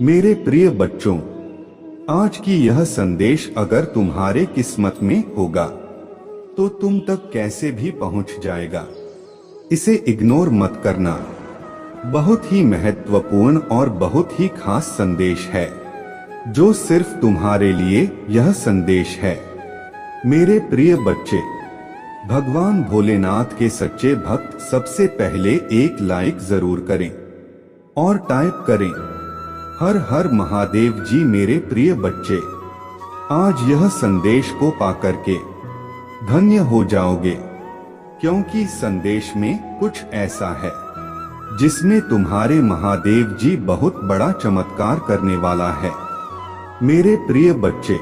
मेरे प्रिय बच्चों, आज की यह संदेश अगर तुम्हारे किस्मत में होगा तो तुम तक कैसे भी पहुंच जाएगा। इसे इग्नोर मत करना। बहुत ही महत्वपूर्ण और बहुत ही खास संदेश है जो सिर्फ तुम्हारे लिए यह संदेश है। मेरे प्रिय बच्चे, भगवान भोलेनाथ के सच्चे भक्त सबसे पहले एक लाइक जरूर करें और टाइप करें हर हर महादेव जी। मेरे प्रिय बच्चे, आज यह संदेश को पाकर के धन्य हो जाओगे, क्योंकि संदेश में कुछ ऐसा है जिसमें तुम्हारे महादेव जी बहुत बड़ा चमत्कार करने वाला है। मेरे प्रिय बच्चे,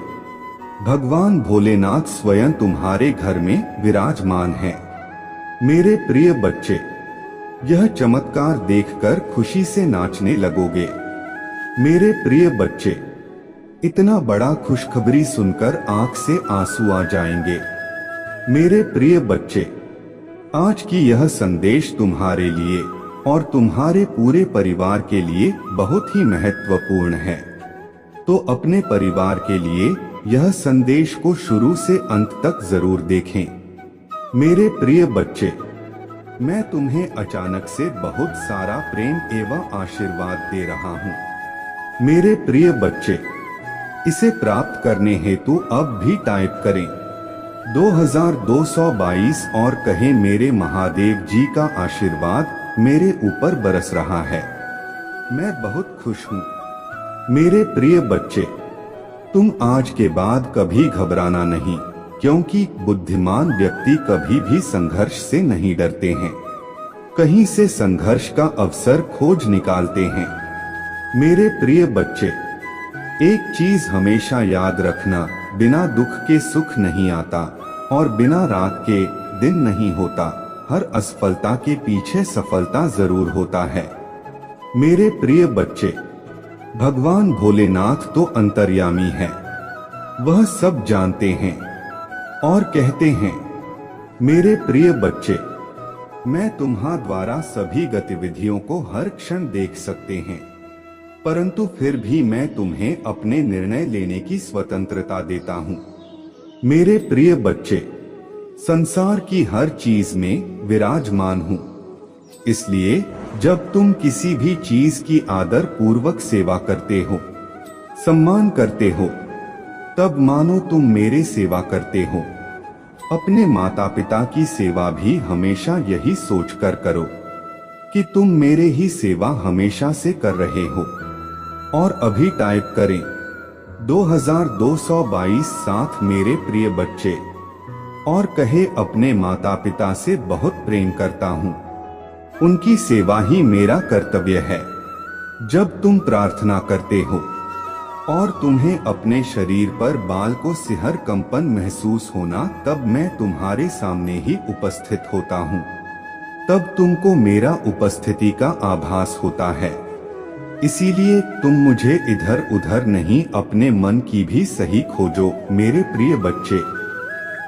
भगवान भोलेनाथ स्वयं तुम्हारे घर में विराजमान है। मेरे प्रिय बच्चे, यह चमत्कार देखकर खुशी से नाचने लगोगे। मेरे प्रिय बच्चे, इतना बड़ा खुशखबरी सुनकर आंख से आंसू आ जाएंगे। मेरे प्रिय बच्चे, आज की यह संदेश तुम्हारे लिए और तुम्हारे पूरे परिवार के लिए बहुत ही महत्वपूर्ण है। तो अपने परिवार के लिए यह संदेश को शुरू से अंत तक जरूर देखें। मेरे प्रिय बच्चे, मैं तुम्हें अचानक से बहुत सारा प्रेम एवं आशीर्वाद दे रहा हूँ। मेरे प्रिय बच्चे, इसे प्राप्त करने हेतु अब भी टाइप करें 2222 और कहें मेरे महादेव जी का आशीर्वाद मेरे ऊपर बरस रहा है। मैं बहुत खुश हूँ। मेरे प्रिय बच्चे, तुम आज के बाद कभी घबराना नहीं, क्योंकि बुद्धिमान व्यक्ति कभी भी संघर्ष से नहीं डरते हैं, कहीं से संघर्ष का अवसर खोज निकालते हैं। मेरे प्रिय बच्चे, एक चीज हमेशा याद रखना, बिना दुख के सुख नहीं आता और बिना रात के दिन नहीं होता। हर असफलता के पीछे सफलता जरूर होता है। मेरे प्रिय बच्चे, भगवान भोलेनाथ तो अंतर्यामी है, वह सब जानते हैं और कहते हैं। मेरे प्रिय बच्चे, मैं तुम्हारे द्वारा सभी गतिविधियों को हर क्षण देख सकते हैं, परंतु फिर भी मैं तुम्हें अपने निर्णय लेने की स्वतंत्रता देता हूँ। मेरे प्रिय बच्चे, संसार की हर चीज में विराजमान हूँ, इसलिए जब तुम किसी भी चीज की आदर पूर्वक सेवा करते हो, सम्मान करते हो, तब मानो तुम मेरे सेवा करते हो। अपने माता पिता की सेवा भी हमेशा यही सोचकर करो कि तुम मेरे ही सेवा हमेशा से कर रहे हो। और अभी टाइप करें 2222 साथ मेरे प्रिय बच्चे और कहे अपने माता पिता से बहुत प्रेम करता हूँ, उनकी सेवा ही मेरा कर्तव्य है। जब तुम प्रार्थना करते हो और तुम्हें अपने शरीर पर बाल को सिहर कंपन महसूस होना, तब मैं तुम्हारे सामने ही उपस्थित होता हूँ। तब तुमको मेरा उपस्थिति का आभास होता है। इसीलिए तुम मुझे इधर उधर नहीं, अपने मन की भी सही खोजो। मेरे प्रिय बच्चे,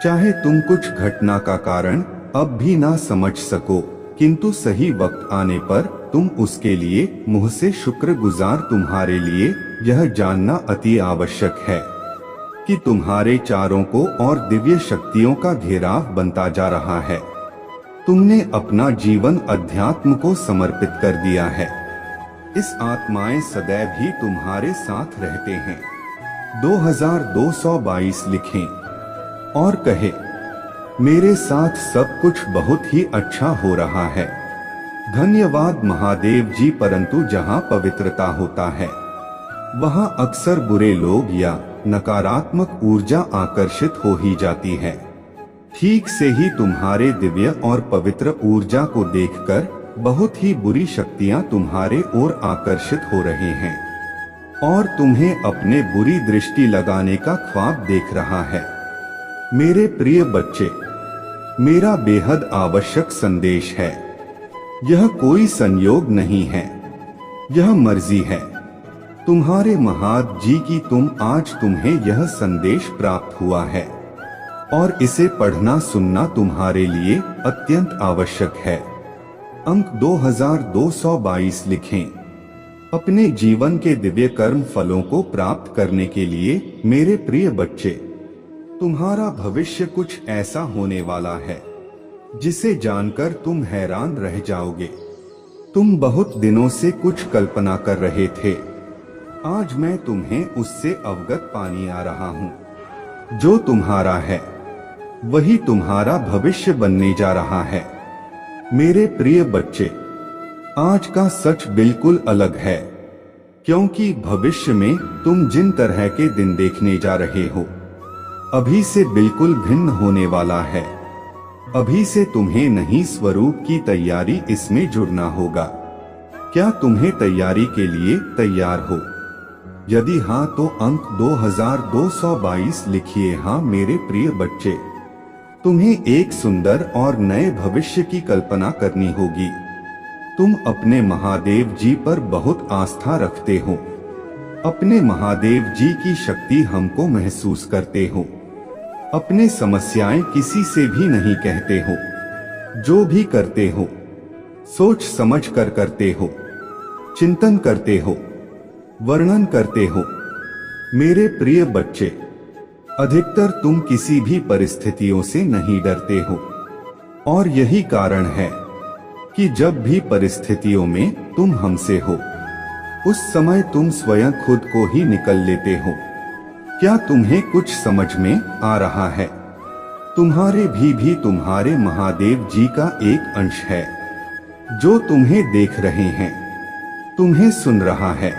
चाहे तुम कुछ घटना का कारण अब भी ना समझ सको, किंतु सही वक्त आने पर तुम उसके लिए मुँह से शुक्रगुजार। तुम्हारे लिए यह जानना अति आवश्यक है कि तुम्हारे चारों को और दिव्य शक्तियों का घेराव बनता जा रहा है। तुमने अपना जीवन अध्यात्म को समर्पित कर दिया है। इस आत्माएं सदैव ही तुम्हारे साथ रहते हैं। 2222 लिखें और कहे मेरे साथ सब कुछ बहुत ही अच्छा हो रहा है। धन्यवाद महादेव जी। परंतु जहाँ पवित्रता होता है वहाँ अक्सर बुरे लोग या नकारात्मक ऊर्जा आकर्षित हो ही जाती है। ठीक से ही तुम्हारे दिव्य और पवित्र ऊर्जा को देखकर बहुत ही बुरी शक्तियां तुम्हारे ओर आकर्षित हो रहे हैं और तुम्हें अपने बुरी दृष्टि लगाने का ख्वाब देख रहा है। मेरे प्रिय बच्चे, मेरा बेहद आवश्यक संदेश है। यह कोई संयोग नहीं है, यह मर्जी है तुम्हारे महादेव जी की। तुम्हें यह संदेश प्राप्त हुआ है और इसे पढ़ना सुनना तुम्हारे लिए अत्यंत आवश्यक है। अंक 2222 लिखें अपने जीवन के दिव्य कर्म फलों को प्राप्त करने के लिए मेरे प्रिय बच्चे, तुम्हारा भविष्य कुछ ऐसा होने वाला है जिसे जानकर तुम हैरान रह जाओगे। तुम बहुत दिनों से कुछ कल्पना कर रहे थे, आज मैं तुम्हें उससे अवगत पानी आ रहा हूं। जो तुम्हारा है वही तुम्हारा भविष्य बनने जा रहा है। मेरे प्रिय बच्चे, आज का सच बिल्कुल अलग है, क्योंकि भविष्य में तुम जिन तरह के दिन देखने जा रहे हो अभी से बिल्कुल भिन्न होने वाला है। अभी से तुम्हें नई स्वरूप की तैयारी इसमें जुड़ना होगा। क्या तुम्हें तैयारी के लिए तैयार हो? यदि हाँ तो अंक 2222 लिखिए। हाँ मेरे प्रिय बच्चे, तुम्हें एक सुंदर और नए भविष्य की कल्पना करनी होगी। तुम अपने महादेव जी पर बहुत आस्था रखते हो। अपने महादेव जी की शक्ति हमको महसूस करते हो। अपने समस्याएं किसी से भी नहीं कहते हो। जो भी करते हो सोच समझ कर करते हो, चिंतन करते हो, वर्णन करते हो। मेरे प्रिय बच्चे, अधिकतर तुम किसी भी परिस्थितियों से नहीं डरते हो, और यही कारण है कि जब भी परिस्थितियों में तुम हमसे हो उस समय तुम स्वयं खुद को ही निकल लेते हो। क्या तुम्हें कुछ समझ में आ रहा है? तुम्हारे भी तुम्हारे महादेव जी का एक अंश है जो तुम्हें देख रहे हैं, तुम्हें सुन रहा है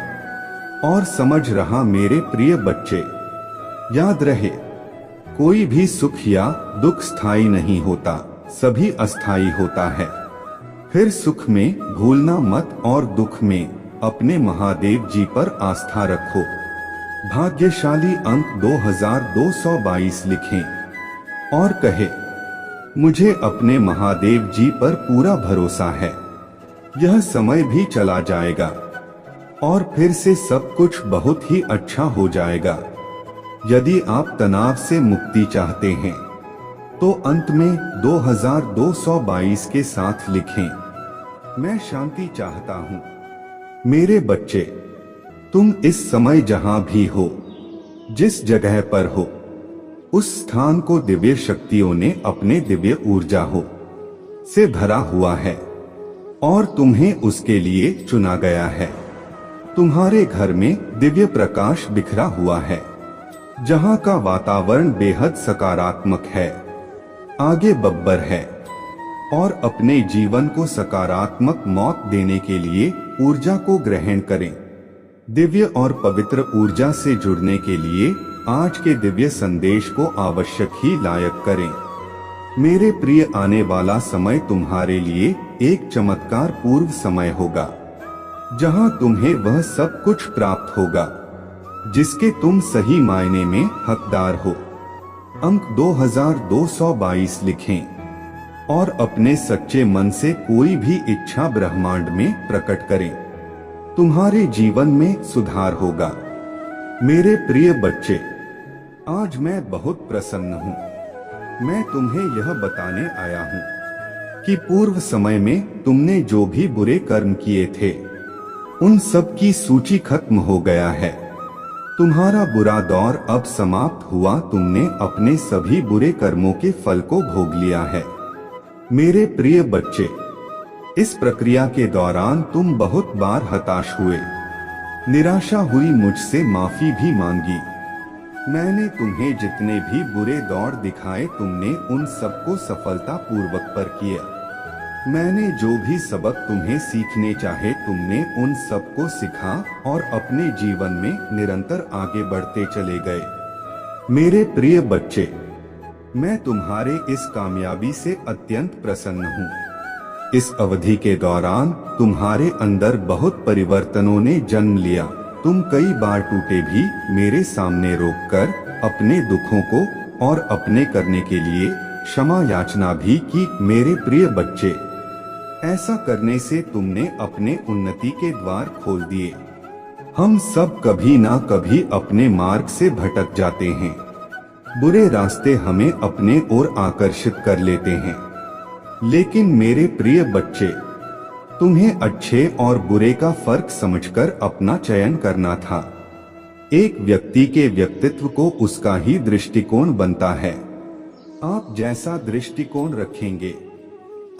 और समझ रहा। मेरे प्रिय बच्चे, याद रहे, कोई भी सुख या दुख स्थायी नहीं होता, सभी अस्थायी होता है। फिर सुख में भूलना मत और दुख में अपने महादेव जी पर आस्था रखो। भाग्यशाली अंक 2222 लिखें और कहे, मुझे अपने महादेव जी पर पूरा भरोसा है। यह समय भी चला जाएगा और फिर से सब कुछ बहुत ही अच्छा हो जाएगा। यदि आप तनाव से मुक्ति चाहते हैं तो अंत में 2222 के साथ लिखें, मैं शांति चाहता हूं। मेरे बच्चे, तुम इस समय जहां भी हो, जिस जगह पर हो, उस स्थान को दिव्य शक्तियों ने अपने दिव्य ऊर्जा हो से भरा हुआ है और तुम्हें उसके लिए चुना गया है। तुम्हारे घर में दिव्य प्रकाश बिखरा हुआ है, जहां का वातावरण बेहद सकारात्मक है, आगे बब्बर है और अपने जीवन को सकारात्मक मौत देने के लिए ऊर्जा को ग्रहण करें। दिव्य और पवित्र ऊर्जा से जुड़ने के लिए आज के दिव्य संदेश को आवश्यक ही लायक करें। मेरे प्रिय, आने वाला समय तुम्हारे लिए एक चमत्कार पूर्व समय होगा, जहां तुम्हें वह सब कुछ प्राप्त होगा जिसके तुम सही मायने में हकदार हो। अंक 2222 लिखें और अपने सच्चे मन से कोई भी इच्छा ब्रह्मांड में प्रकट करें। तुम्हारे जीवन में सुधार होगा। मेरे प्रिय बच्चे, आज मैं बहुत प्रसन्न हूँ। मैं तुम्हें यह बताने आया हूँ कि पूर्व समय में तुमने जो भी बुरे कर्म किए थे उन सब की सूची खत्म हो गया है। तुम्हारा बुरा दौर अब समाप्त हुआ। तुमने अपने सभी बुरे कर्मों के फल को भोग लिया है। मेरे प्रिय बच्चे, इस प्रक्रिया के दौरान तुम बहुत बार हताश हुए, निराशा हुई, मुझसे माफी भी मांगी। मैंने तुम्हें जितने भी बुरे दौर दिखाए तुमने उन सबको सफलता पूर्वक पर किया। मैंने जो भी सबक तुम्हें सीखने चाहे तुमने उन सबको सीखा और अपने जीवन में निरंतर आगे बढ़ते चले गए। मेरे प्रिय बच्चे, मैं तुम्हारे इस कामयाबी से अत्यंत प्रसन्न हूँ। इस अवधि के दौरान तुम्हारे अंदर बहुत परिवर्तनों ने जन्म लिया। तुम कई बार टूटे भी मेरे सामने रोककर अपने दुखों को और अपने करने के लिए क्षमा याचना भी की। मेरे प्रिय बच्चे, ऐसा करने से तुमने अपने उन्नति के द्वार खोल दिए। हम सब कभी ना कभी अपने मार्ग से भटक जाते हैं। बुरे रास्ते हमें अपने ओर आकर्षित कर लेते हैं। लेकिन मेरे प्रिय बच्चे, तुम्हें अच्छे और बुरे का फर्क समझकर अपना चयन करना था। एक व्यक्ति के व्यक्तित्व को उसका ही दृष्टिकोण बनता है। आप जैसा दृष्टिकोण रखेंगे,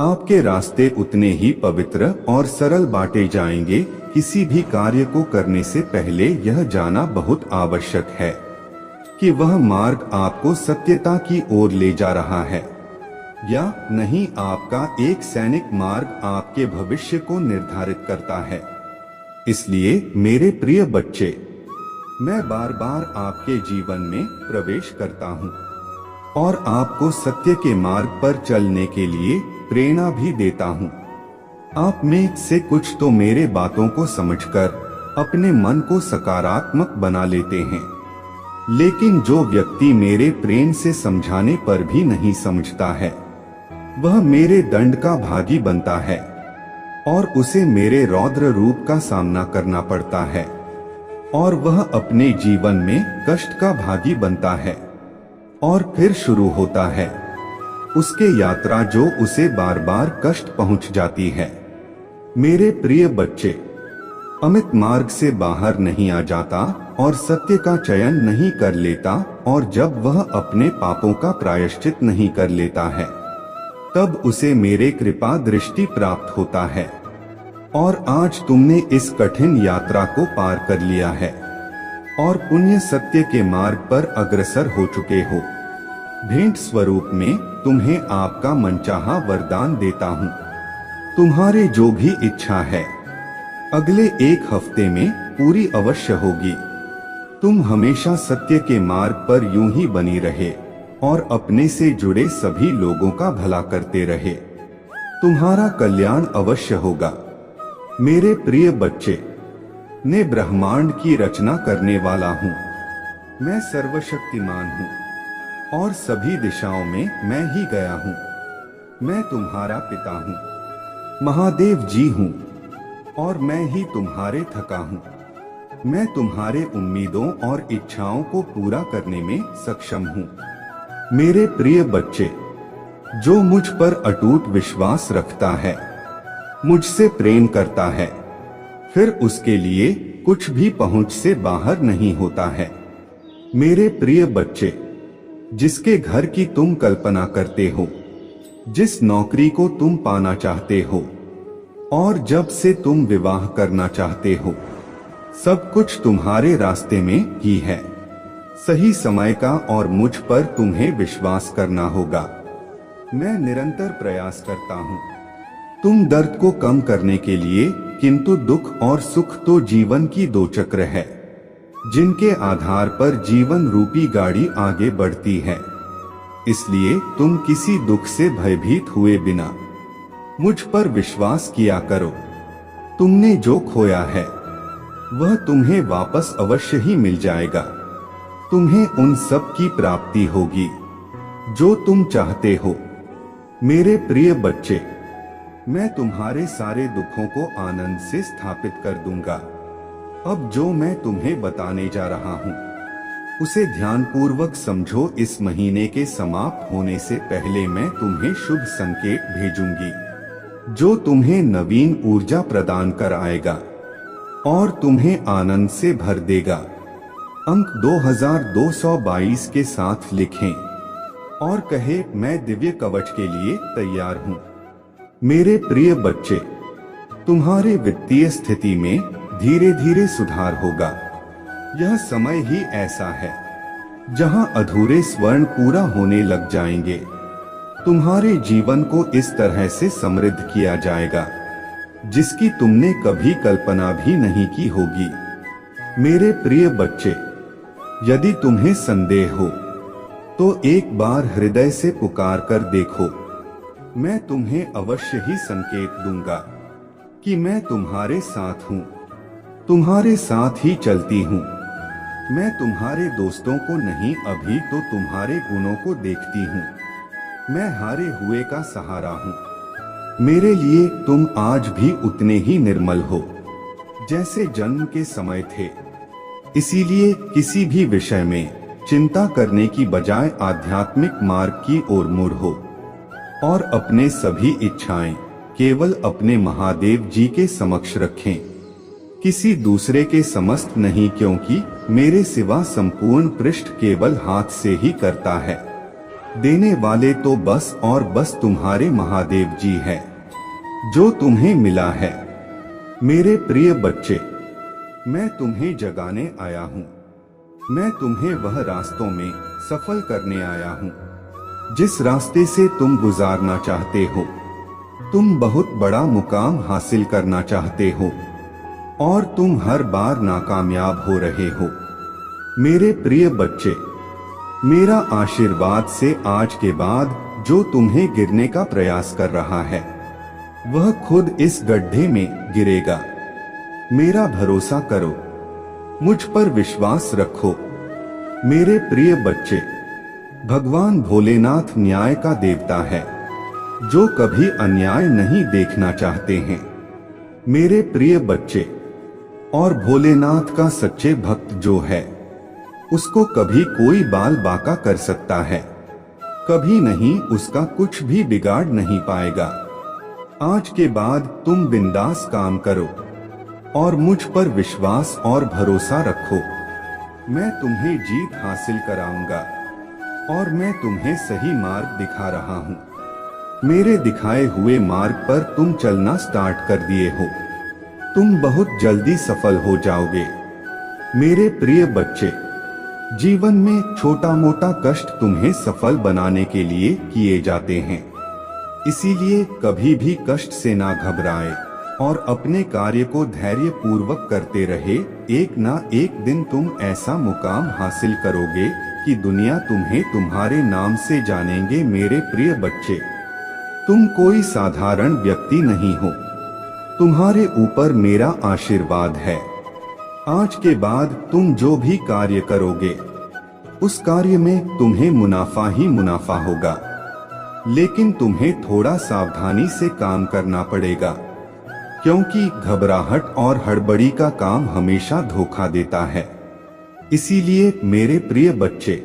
आपके रास्ते उतने ही पवित्र और सरल बांटे जाएंगे। किसी भी कार्य को करने से पहले यह जानना बहुत आवश्यक है कि वह मार्ग आपको सत्यता की ओर ले जा रहा है या नहीं। आपका एक सैनिक मार्ग आपके भविष्य को निर्धारित करता है। इसलिए मेरे प्रिय बच्चे, मैं बार बार आपके जीवन में प्रवेश करता हूँ और आपको सत्य के मार्ग पर चलने के लिए प्रेरणा भी देता हूँ। आप में से कुछ तो मेरे बातों को समझकर अपने मन को सकारात्मक बना लेते हैं, लेकिन जो व्यक्ति मेरे प्रेम से समझाने पर भी नहीं समझता है, वह मेरे दंड का भागी बनता है और उसे मेरे रौद्र रूप का सामना करना पड़ता है और वह अपने जीवन में कष्ट का भागी बनता है और फिर शुरू होता है उसके यात्रा जो उसे बार बार कष्ट पहुंच जाती है। मेरे प्रिय बच्चे, अमित मार्ग से बाहर नहीं आ जाता और सत्य का चयन नहीं कर लेता, और जब वह अपने पापों का प्रायश्चित नहीं कर लेता है, तब उसे मेरे कृपा दृष्टि प्राप्त होता है। और आज तुमने इस कठिन यात्रा को पार कर लिया है और पुण्य सत्य के मार्ग पर अग्रसर हो चुके हो। भेंट स्वरूप में तुम्हें आपका मनचाहा वरदान देता हूँ। तुम्हारे जो भी इच्छा है अगले एक हफ्ते में पूरी अवश्य होगी। तुम हमेशा सत्य के मार्ग पर यूं ही बनी रहे और अपने से जुड़े सभी लोगों का भला करते रहे। तुम्हारा कल्याण अवश्य होगा। मेरे प्रिय बच्चे, मैं ब्रह्मांड की रचना करने वाला हूँ। मैं सर्वशक्तिमान हूँ और सभी दिशाओं में मैं ही गया हूँ। मैं तुम्हारा पिता हूँ, महादेव जी हूँ और मैं ही तुम्हारे थका हूँ। मैं तुम्हारे उम्मीदों और इच्छाओं को पूरा करने में सक्षम हूँ। मेरे प्रिय बच्चे, जो मुझ पर अटूट विश्वास रखता है, मुझसे प्रेम करता है, फिर उसके लिए कुछ भी पहुंच से बाहर नहीं होता है। मेरे प्रिय बच्चे, जिसके घर की तुम कल्पना करते हो, जिस नौकरी को तुम पाना चाहते हो और जब से तुम विवाह करना चाहते हो, सब कुछ तुम्हारे रास्ते में ही है। सही समय का और मुझ पर तुम्हें विश्वास करना होगा। मैं निरंतर प्रयास करता हूँ तुम दर्द को कम करने के लिए, किंतु दुख और सुख तो जीवन की दो चक्र है जिनके आधार पर जीवन रूपी गाड़ी आगे बढ़ती है। इसलिए तुम किसी दुख से भयभीत हुए बिना मुझ पर विश्वास किया करो। तुमने जो खोया है वह तुम्हें वापस अवश्य ही मिल जाएगा। तुम्हें उन सब की प्राप्ति होगी जो तुम चाहते हो। मेरे प्रिय बच्चे, मैं तुम्हारे सारे दुखों को आनंद से स्थापित कर दूंगा। अब जो मैं तुम्हें बताने जा रहा हूँ उसे ध्यानपूर्वक समझो। इस महीने के समाप्त होने से पहले मैं तुम्हें शुभ संकेत भेजूंगी जो तुम्हें नवीन ऊर्जा प्रदान कर आएगा और तुम्हें आनंद से भर देगा। अंक 2222 के साथ लिखें और कहे, मैं दिव्य कवच के लिए तैयार हूँ। मेरे प्रिय बच्चे, तुम्हारे वित्तीय स्थिति में धीरे धीरे सुधार होगा। यह समय ही ऐसा है जहां अधूरे स्वर्ण पूरा होने लग जाएंगे। तुम्हारे जीवन को इस तरह से समृद्ध किया जाएगा जिसकी तुमने कभी कल्पना भी नहीं की होगी। मेरे प्रिय बच्चे, यदि तुम्हें संदेह हो तो एक बार हृदय से पुकार कर देखो। मैं तुम्हें अवश्य ही संकेत दूंगा कि मैं तुम्हारे साथ हूँ, तुम्हारे साथ ही चलती हूँ। मैं तुम्हारे दोस्तों को नहीं, अभी तो तुम्हारे गुणों को देखती हूँ। मैं हारे हुए का सहारा हूँ। मेरे लिए तुम आज भी उतने ही निर्मल हो जैसे जन्म के समय थे। इसीलिए किसी भी विषय में चिंता करने की बजाय आध्यात्मिक मार्ग की ओर मुड़ हो और अपने सभी इच्छाएं केवल अपने महादेव जी के समक्ष रखें, किसी दूसरे के समस्त नहीं, क्योंकि मेरे सिवा संपूर्ण पृष्ठ केवल हाथ से ही करता है। देने वाले तो बस और बस तुम्हारे महादेव जी है, जो तुम्हें मिला है। मेरे प्रिय बच्चे, मैं तुम्हें जगाने आया हूँ। मैं तुम्हें वह रास्तों में सफल करने आया हूँ जिस रास्ते से तुम गुजारना चाहते हो। तुम बहुत बड़ा मुकाम हासिल करना चाहते हो और तुम हर बार नाकामयाब हो रहे हो। मेरे प्रिय बच्चे, मेरा आशीर्वाद से आज के बाद जो तुम्हें गिरने का प्रयास कर रहा है वह खुद इस गड्ढे में गिरेगा। मेरा भरोसा करो, मुझ पर विश्वास रखो। मेरे प्रिय बच्चे, भगवान भोलेनाथ न्याय का देवता है, जो कभी अन्याय नहीं देखना चाहते हैं। मेरे प्रिय बच्चे, और भोलेनाथ का सच्चे भक्त जो है उसको कभी कोई बाल बाका कर सकता है, कभी नहीं, उसका कुछ भी बिगाड़ नहीं पाएगा। आज के बाद तुम बिंदास काम करो और मुझ पर विश्वास और भरोसा रखो। मैं तुम्हें जीत हासिल कराऊंगा और मैं तुम्हें सही मार्ग दिखा रहा हूँ। मेरे दिखाए हुए मार्ग पर तुम चलना स्टार्ट कर दिए हो। तुम बहुत जल्दी सफल हो जाओगे। मेरे प्रिय बच्चे, जीवन में छोटा मोटा कष्ट तुम्हें सफल बनाने के लिए किए जाते हैं, इसीलिए कभी भी कष्ट से ना घबराए और अपने कार्य को धैर्य पूर्वक करते रहे। एक ना एक दिन तुम ऐसा मुकाम हासिल करोगे कि दुनिया तुम्हें तुम्हारे नाम से जानेंगे। मेरे प्रिय बच्चे, तुम कोई साधारण व्यक्ति नहीं हो, तुम्हारे ऊपर मेरा आशीर्वाद है। आज के बाद तुम जो भी कार्य करोगे उस कार्य में तुम्हें मुनाफा ही मुनाफा होगा, लेकिन तुम्हें थोड़ा सावधानी से काम करना पड़ेगा, क्योंकि घबराहट और हड़बड़ी का काम हमेशा धोखा देता है। इसीलिए मेरे प्रिय बच्चे,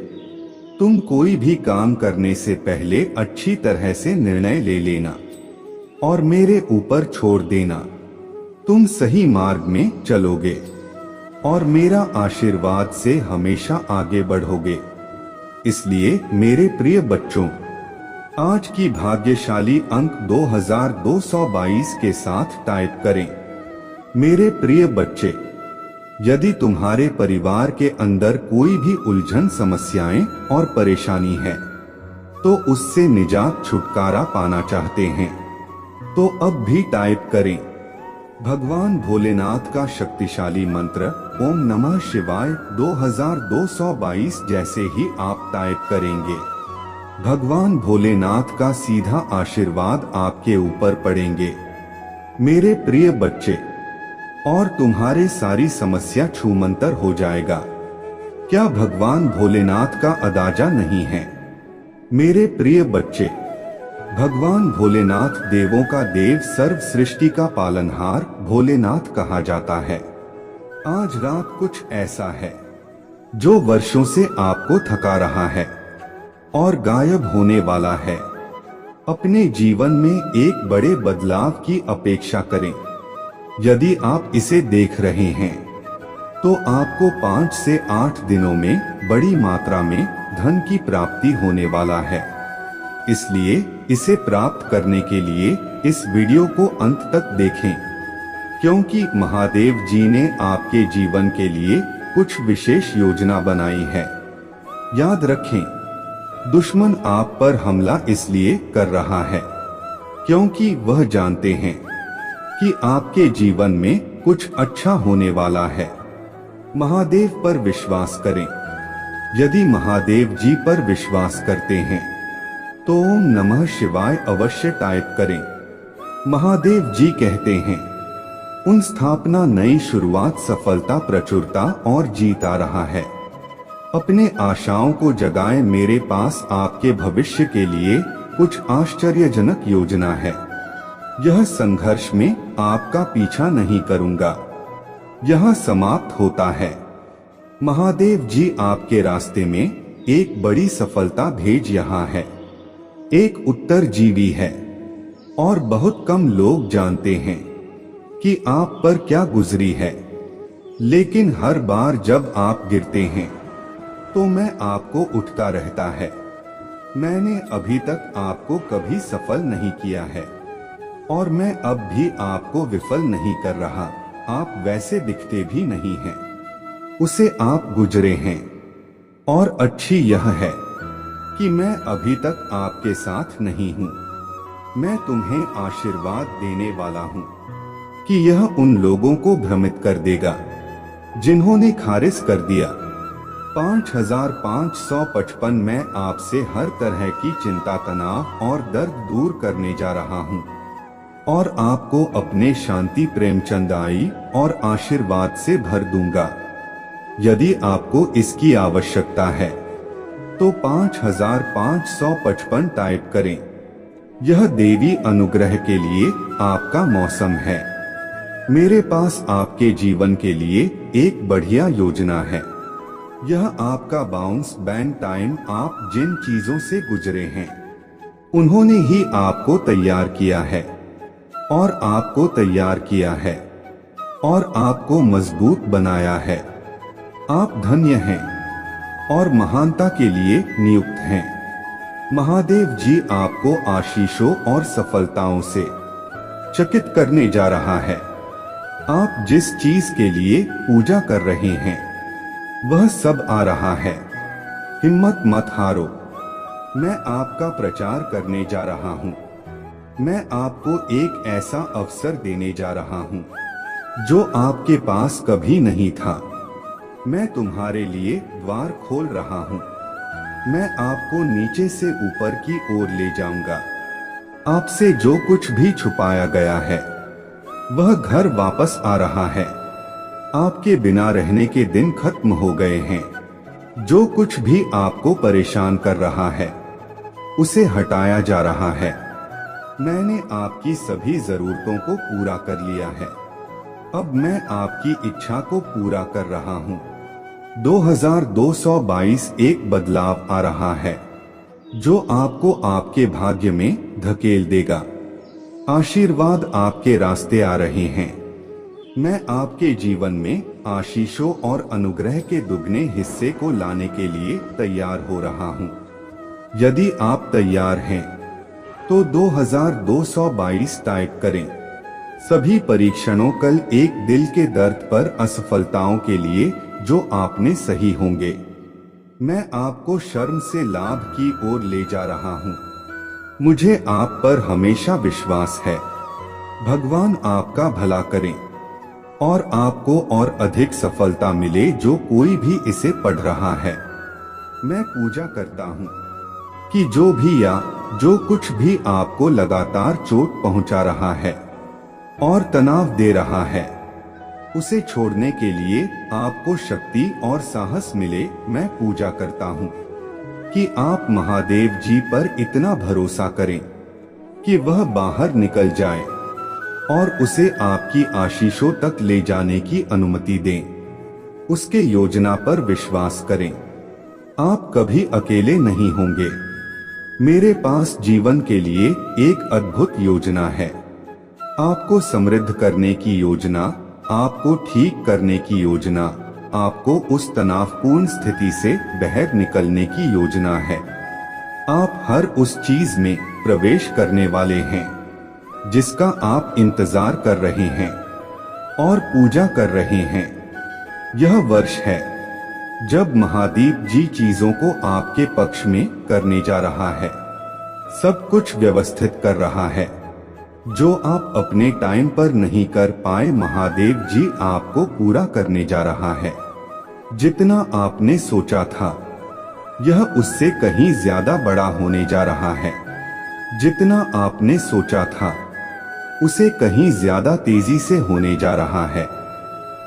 तुम कोई भी काम करने से पहले अच्छी तरह से निर्णय ले लेना और मेरे ऊपर छोड़ देना। तुम सही मार्ग में चलोगे और मेरा आशीर्वाद से हमेशा आगे बढ़ोगे। इसलिए मेरे प्रिय बच्चों, आज की भाग्यशाली अंक 2222 के साथ टाइप करें। मेरे प्रिय बच्चे, यदि तुम्हारे परिवार के अंदर कोई भी उलझन, समस्याएं और परेशानी है तो उससे निजात, छुटकारा पाना चाहते हैं तो अब भी टाइप करें भगवान भोलेनाथ का शक्तिशाली मंत्र ओम नमः शिवाय 2222। जैसे ही आप टाइप करेंगे भगवान भोलेनाथ का सीधा आशीर्वाद आपके ऊपर पड़ेंगे। मेरे प्रिय बच्चे, और तुम्हारे सारी समस्या छूमंतर हो जाएगा। क्या भगवान भोलेनाथ का अंदाजा नहीं है? मेरे प्रिय बच्चे, भगवान भोलेनाथ देवों का देव, सर्व सृष्टि का पालनहार भोलेनाथ कहा जाता है। आज रात कुछ ऐसा है जो वर्षों से आपको थका रहा है और गायब होने वाला है। अपने जीवन में एक बड़े बदलाव की अपेक्षा करें। यदि आप इसे देख रहे हैं तो आपको 5 से 8 दिनों में बड़ी मात्रा में धन की प्राप्ति होने वाला है। इसलिए इसे प्राप्त करने के लिए इस वीडियो को अंत तक देखें, क्योंकि महादेव जी ने आपके जीवन के लिए कुछ विशेष योजना बनाई है। याद रखें, दुश्मन आप पर हमला इसलिए कर रहा है क्योंकि वह जानते हैं कि आपके जीवन में कुछ अच्छा होने वाला है। महादेव पर विश्वास करें। यदि महादेव जी पर विश्वास करते हैं तो ओम नमः शिवाय अवश्य टाइप करें। महादेव जी कहते हैं, उन स्थापना, नई शुरुआत, सफलता, प्रचुरता और जीत आ रहा है। अपने आशाओं को जगाएं। मेरे पास आपके भविष्य के लिए कुछ आश्चर्यजनक योजना है। यह संघर्ष में आपका पीछा नहीं करूंगा, यह समाप्त होता है। महादेव जी आपके रास्ते में एक बड़ी सफलता भेज रहा है। एक उत्तरजीवी है, और बहुत कम लोग जानते हैं कि आप पर क्या गुजरी है। लेकिन हर बार जब आप गिरते हैं तो मैं आपको उठता रहता है। मैंने अभी तक आपको कभी सफल नहीं किया है और मैं अब भी आपको विफल नहीं कर रहा। आप वैसे दिखते भी नहीं हैं, उसे आप गुजरे हैं। और अच्छी यह है कि मैं अभी तक आपके साथ नहीं हूं। मैं तुम्हें आशीर्वाद देने वाला हूं कि यह उन लोगों को भ्रमित कर देगा जिन्होंने खारिज कर दिया। 5555 मैं आपसे हर तरह की चिंता, तनाव और दर्द दूर करने जा रहा हूं और आपको अपने शांति, प्रेम, चंदाई और आशीर्वाद से भर दूंगा। यदि आपको इसकी आवश्यकता है तो 5555 टाइप करें। यह देवी अनुग्रह के लिए आपका मौसम है। मेरे पास आपके जीवन के लिए एक बढ़िया योजना है। यह आपका बाउंस बैक टाइम। आप जिन चीजों से गुजरे हैं उन्होंने ही आपको तैयार किया है और आपको तैयार किया है और आपको मजबूत बनाया है। आप धन्य हैं और महानता के लिए नियुक्त हैं। महादेव जी आपको आशीषों और सफलताओं से चकित करने जा रहा है। आप जिस चीज के लिए पूजा कर रहे हैं वह सब आ रहा है। हिम्मत मत हारो। मैं आपका प्रचार करने जा रहा हूं। मैं आपको एक ऐसा अवसर देने जा रहा हूं जो आपके पास कभी नहीं था। मैं तुम्हारे लिए द्वार खोल रहा हूं। मैं आपको नीचे से ऊपर की ओर ले जाऊंगा। आपसे जो कुछ भी छुपाया गया है वह घर वापस आ रहा है। आपके बिना रहने के दिन खत्म हो गए हैं। जो कुछ भी आपको परेशान कर रहा है उसे हटाया जा रहा है। मैंने आपकी सभी जरूरतों को पूरा कर लिया है। अब मैं आपकी इच्छा को पूरा कर रहा हूँ। 2222 एक बदलाव आ रहा है जो आपको आपके भाग्य में धकेल देगा। आशीर्वाद आपके रास्ते आ रहे हैं। मैं आपके जीवन में आशीषों और अनुग्रह के दुगने हिस्से को लाने के लिए तैयार हो रहा हूँ। यदि आप तैयार हैं तो 2222 टाइप करें। सभी परीक्षणों कल एक दिल के दर्द पर असफलताओं के लिए जो आपने सही होंगे। मैं आपको शर्म से लाभ की ओर ले जा रहा हूँ। मुझे आप पर हमेशा विश्वास है। भगवान आपका भला करें और आपको और अधिक सफलता मिले जो कोई भी इसे पढ़ रहा है। मैं पूजा करता हूँ कि जो भी या जो कुछ भी आपको लगातार चोट पहुंचा रहा है और तनाव दे रहा है उसे छोड़ने के लिए आपको शक्ति और साहस मिले। मैं पूजा करता हूँ कि आप महादेव जी पर इतना भरोसा करें कि वह बाहर निकल जाए और उसे आपकी आशीषों तक ले जाने की अनुमति दें। उसके योजना पर विश्वास करें। आप कभी अकेले नहीं होंगे। मेरे पास जीवन के लिए एक अद्भुत योजना है। आपको समृद्ध करने की योजना, आपको ठीक करने की योजना, आपको उस तनावपूर्ण स्थिति से बाहर निकलने की योजना है। आप हर उस चीज में प्रवेश करने वाले हैं जिसका आप इंतजार कर रहे हैं और पूजा कर रहे हैं। यह वर्ष है जब महादेव जी चीजों को आपके पक्ष में करने जा रहा है। सब कुछ व्यवस्थित कर रहा है। जो आप अपने टाइम पर नहीं कर पाए, महादेव जी आपको पूरा करने जा रहा है। जितना आपने सोचा था यह उससे कहीं ज्यादा बड़ा होने जा रहा है। जितना आपने सोचा था उसे कहीं ज्यादा तेजी से होने जा रहा है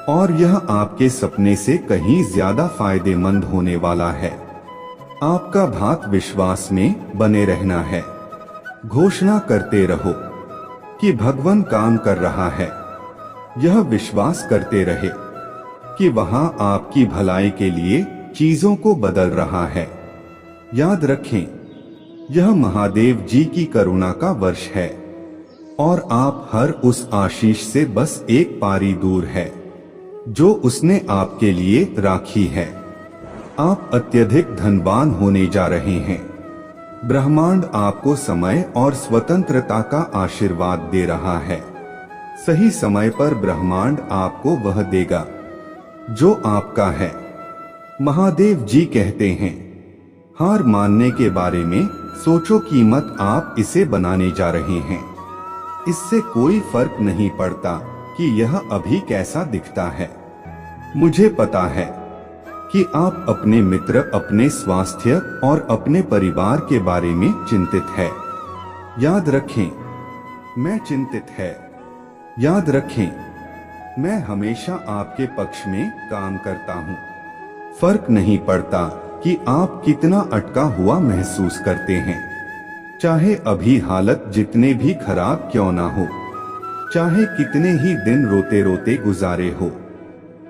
और यह आपके सपने से कहीं ज्यादा फायदेमंद होने वाला है। आपका भाग विश्वास में बने रहना है। घोषणा करते रहो कि भगवान काम कर रहा है। यह विश्वास करते रहे कि वहां आपकी भलाई के लिए चीजों को बदल रहा है। याद रखें, यह महादेव जी की करुणा का वर्ष है। और आप हर उस आशीष से बस एक पारी दूर है जो उसने आपके लिए राखी है। आप अत्यधिक धनवान होने जा रहे हैं। ब्रह्मांड आपको समय और स्वतंत्रता का आशीर्वाद दे रहा है। सही समय पर ब्रह्मांड आपको वह देगा जो आपका है। महादेव जी कहते हैं, हार मानने के बारे में सोचो कि मत आप इसे बनाने जा रहे हैं। इससे कोई फर्क नहीं पड़ता कि यह अभी कैसा दिखता है। मुझे पता है कि आप अपने मित्र, अपने स्वास्थ्य और अपने परिवार के बारे में चिंतित है। याद रखें, मैं चिंतित है। याद रखें, मैं हमेशा आपके पक्ष में काम करता हूँ। फर्क नहीं पड़ता कि आप कितना अटका हुआ महसूस करते हैं। चाहे अभी हालत जितने भी खराब क्यों ना हो, चाहे कितने ही दिन रोते रोते गुजारे हो,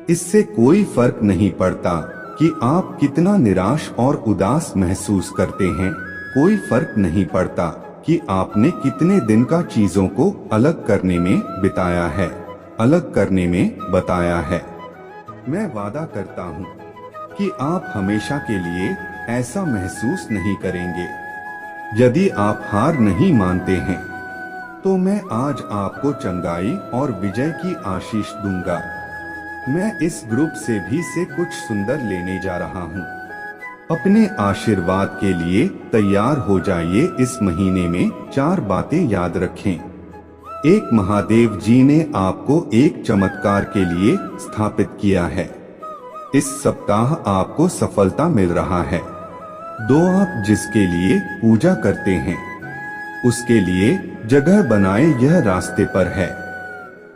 इससे कोई फर्क नहीं पड़ता कि आप कितना निराश और उदास महसूस करते हैं। कोई फर्क नहीं पड़ता कि आपने कितने दिन का चीजों को अलग करने में बिताया है, अलग करने में बताया है। मैं वादा करता हूँ कि आप हमेशा के लिए ऐसा महसूस नहीं करेंगे। यदि आप हार नहीं मानते हैं तो मैं आज आपको चंगाई और विजय की आशीष दूंगा। मैं इस ग्रुप से भी से कुछ सुंदर लेने जा रहा हूँ। अपने आशीर्वाद के लिए तैयार हो जाइए। इस महीने में 4 बातें याद रखें। एक, महादेव जी ने आपको एक चमत्कार के लिए स्थापित किया है। इस सप्ताह आपको सफलता मिल रहा है। 2, आप जिसके लिए पूजा करते हैं उसके लिए जगह बनाए, यह रास्ते पर है।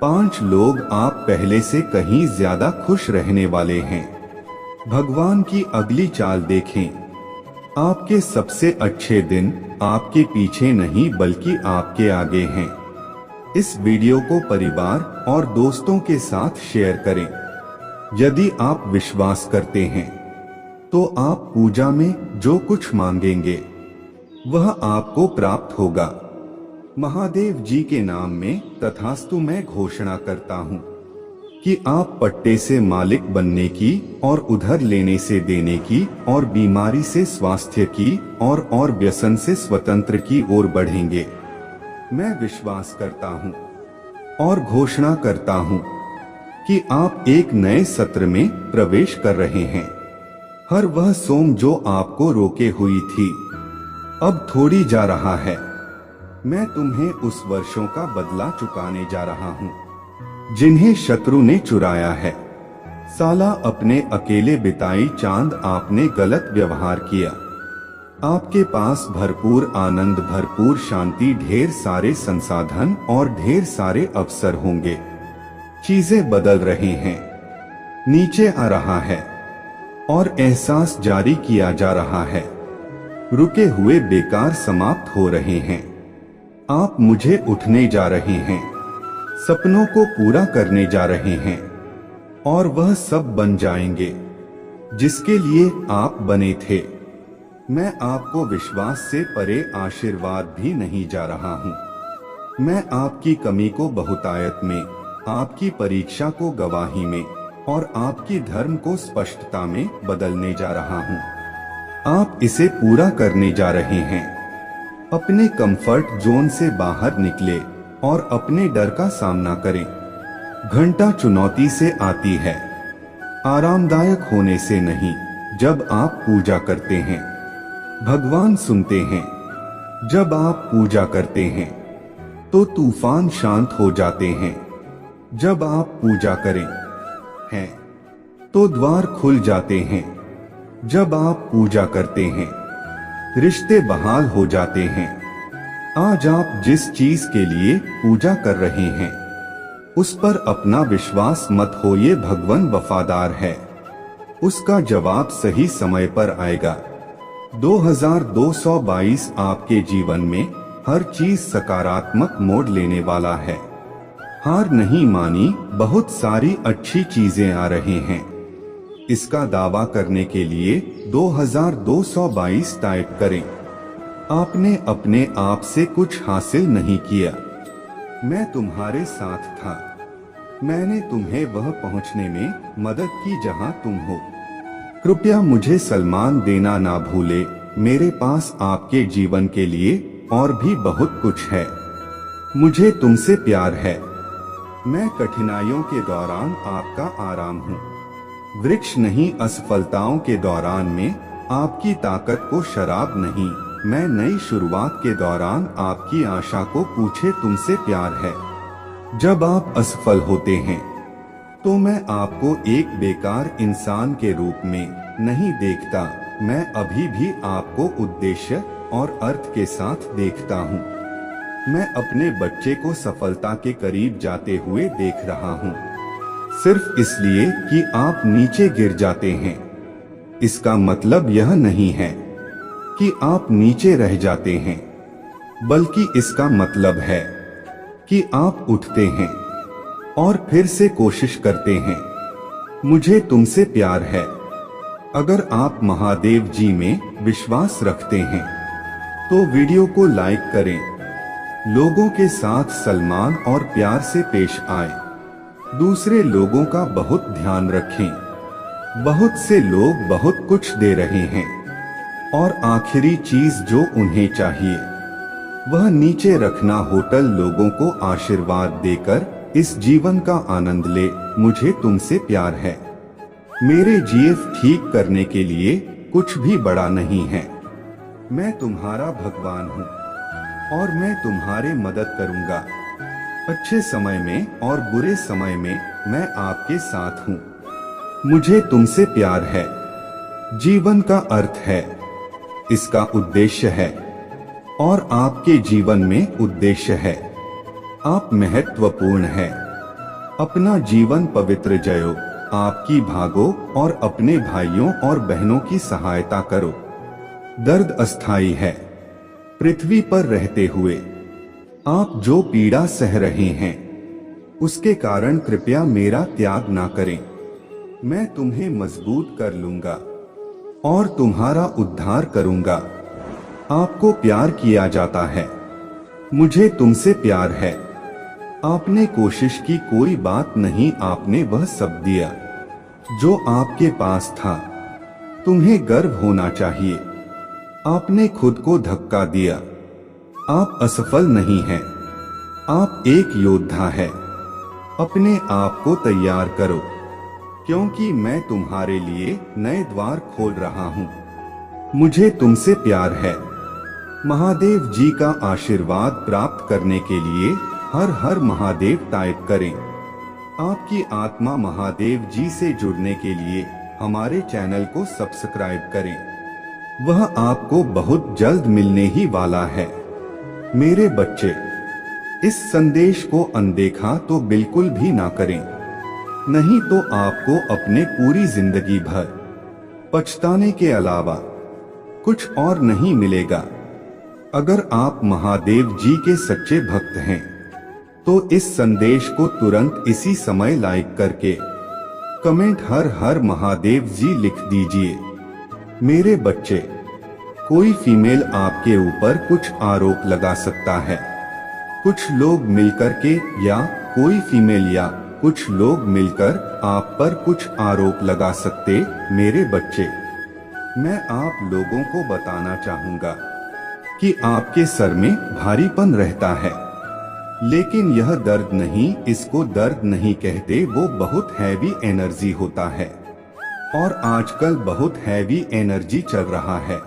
5, लोग आप पहले से कहीं ज्यादा खुश रहने वाले हैं। भगवान की अगली चाल देखें। आपके सबसे अच्छे दिन आपके पीछे नहीं बल्कि आपके आगे हैं। इस वीडियो को परिवार और दोस्तों के साथ शेयर करें। यदि आप विश्वास करते हैं तो आप पूजा में जो कुछ मांगेंगे वह आपको प्राप्त होगा। महादेव जी के नाम में तथास्तु मैं घोषणा करता हूँ कि आप पट्टे से मालिक बनने की और उधर लेने से देने की और बीमारी से स्वास्थ्य की और व्यसन से स्वतंत्र की ओर बढ़ेंगे। मैं विश्वास करता हूँ और घोषणा करता हूँ कि आप एक नए सत्र में प्रवेश कर रहे हैं। हर वह सोम जो आपको रोके हुई थी अब थोड़ी जा रहा है। मैं तुम्हें उस वर्षों का बदला चुकाने जा रहा हूँ जिन्हें शत्रु ने चुराया है। साला अपने अकेले बिताई चांद आपने गलत व्यवहार किया। आपके पास भरपूर आनंद, भरपूर शांति, ढेर सारे संसाधन और ढेर सारे अवसर होंगे। चीजें बदल रही हैं, नीचे आ रहा है और एहसास जारी किया जा रहा है। रुके हुए बेकार समाप्त हो रहे हैं। आप मुझे उठने जा रहे हैं, सपनों को पूरा करने जा रहे हैं और वह सब बन जाएंगे जिसके लिए आप बने थे। मैं आपको विश्वास से परे आशीर्वाद भी नहीं जा रहा हूँ। मैं आपकी कमी को बहुतायत में, आपकी परीक्षा को गवाही में और आपकी धर्म को स्पष्टता में बदलने जा रहा हूँ। आप इसे पूरा करने जा रहे हैं। अपने कंफर्ट जोन से बाहर निकले और अपने डर का सामना करें। घंटा चुनौती से आती है, आरामदायक होने से नहीं। जब आप पूजा करते हैं भगवान सुनते हैं। जब आप पूजा करते हैं तो तूफान शांत हो जाते हैं। जब आप पूजा करें हैं तो द्वार खुल जाते हैं। जब आप पूजा करते हैं रिश्ते बहाल हो जाते हैं। आज आप जिस चीज के लिए पूजा कर रहे हैं उस पर अपना विश्वास मत हो। ये भगवान वफादार है, उसका जवाब सही समय पर आएगा। 2222 आपके जीवन में हर चीज सकारात्मक मोड़ लेने वाला है। हार नहीं मानी, बहुत सारी अच्छी चीजें आ रही हैं। इसका दावा करने के लिए 2222 टाइप करें। आपने अपने आप से कुछ हासिल नहीं किया, मैं तुम्हारे साथ था। मैंने तुम्हें वह पहुंचने में मदद की जहां तुम हो। कृपया मुझे सम्मान देना ना भूले। मेरे पास आपके जीवन के लिए और भी बहुत कुछ है। मुझे तुमसे प्यार है। मैं कठिनाइयों के दौरान आपका आराम हूँ। वृक्ष नहीं, असफलताओं के दौरान में आपकी ताकत को शराब नहीं। मैं नई शुरुआत के दौरान आपकी आशा को पूछे तुमसे प्यार है। जब आप असफल होते हैं तो मैं आपको एक बेकार इंसान के रूप में नहीं देखता। मैं अभी भी आपको उद्देश्य और अर्थ के साथ देखता हूँ। मैं अपने बच्चे को सफलता के करीब जाते हुए देख रहा हूँ। सिर्फ इसलिए कि आप नीचे गिर जाते हैं, इसका मतलब यह नहीं है कि आप नीचे रह जाते हैं, बल्कि इसका मतलब है कि आप उठते हैं और फिर से कोशिश करते हैं। मुझे तुमसे प्यार है। अगर आप महादेव जी में विश्वास रखते हैं तो वीडियो को लाइक करें। लोगों के साथ सम्मान और प्यार से पेश आए। दूसरे लोगों का बहुत ध्यान रखें। बहुत से लोग बहुत कुछ दे रहे हैं और आखिरी चीज जो उन्हें चाहिए वह नीचे रखना। होटल लोगों को आशीर्वाद देकर इस जीवन का आनंद ले। मुझे तुमसे प्यार है। मेरे जीएफ ठीक करने के लिए कुछ भी बड़ा नहीं है। मैं तुम्हारा भगवान हूँ और मैं तुम्हारे मदद करूंगा। अच्छे समय में और बुरे समय में मैं आपके साथ हूँ। मुझे तुमसे प्यार है। जीवन का अर्थ है, इसका उद्देश्य है और आपके जीवन में उद्देश्य है। आप महत्वपूर्ण है। अपना जीवन पवित्र जयो। आपकी भागो और अपने भाइयों और बहनों की सहायता करो। दर्द अस्थायी है। पृथ्वी पर रहते हुए आप जो पीड़ा सह रहे हैं उसके कारण कृपया मेरा त्याग ना करें। मैं तुम्हें मजबूत कर लूंगा और तुम्हारा उद्धार करूंगा। आपको प्यार किया जाता है। मुझे तुमसे प्यार है। आपने कोशिश की, कोई बात नहीं। आपने वह सब दिया जो आपके पास था। तुम्हें गर्व होना चाहिए। आपने खुद को धक्का दिया। आप असफल नहीं हैं। आप एक योद्धा है। अपने आप को तैयार करो, क्योंकि मैं तुम्हारे लिए नए द्वार खोल रहा हूँ। मुझे तुमसे प्यार है। महादेव जी का आशीर्वाद प्राप्त करने के लिए हर हर महादेव टाइप करें। आपकी आत्मा महादेव जी से जुड़ने के लिए हमारे चैनल को सब्सक्राइब करें। वह आपको बहुत जल्द मिलने ही वाला है। मेरे बच्चे, इस संदेश को अनदेखा तो बिल्कुल भी ना करें, नहीं तो आपको अपने पूरी जिंदगी भर पछताने के अलावा कुछ और नहीं मिलेगा। अगर आप महादेव जी के सच्चे भक्त हैं तो इस संदेश को तुरंत इसी समय लाइक करके कमेंट हर हर महादेव जी लिख दीजिए। मेरे बच्चे, कोई फीमेल आपके ऊपर कुछ आरोप लगा सकता है। कुछ लोग मिलकर के या कोई फीमेल या कुछ लोग मिलकर आप पर कुछ आरोप लगा सकते। मेरे बच्चे, मैं आप लोगों को बताना चाहूंगा कि आपके सर में भारीपन रहता है, लेकिन यह दर्द नहीं, इसको दर्द नहीं कहते। वो बहुत हैवी एनर्जी होता है और आजकल बहुत हैवी एनर्जी चल रहा है।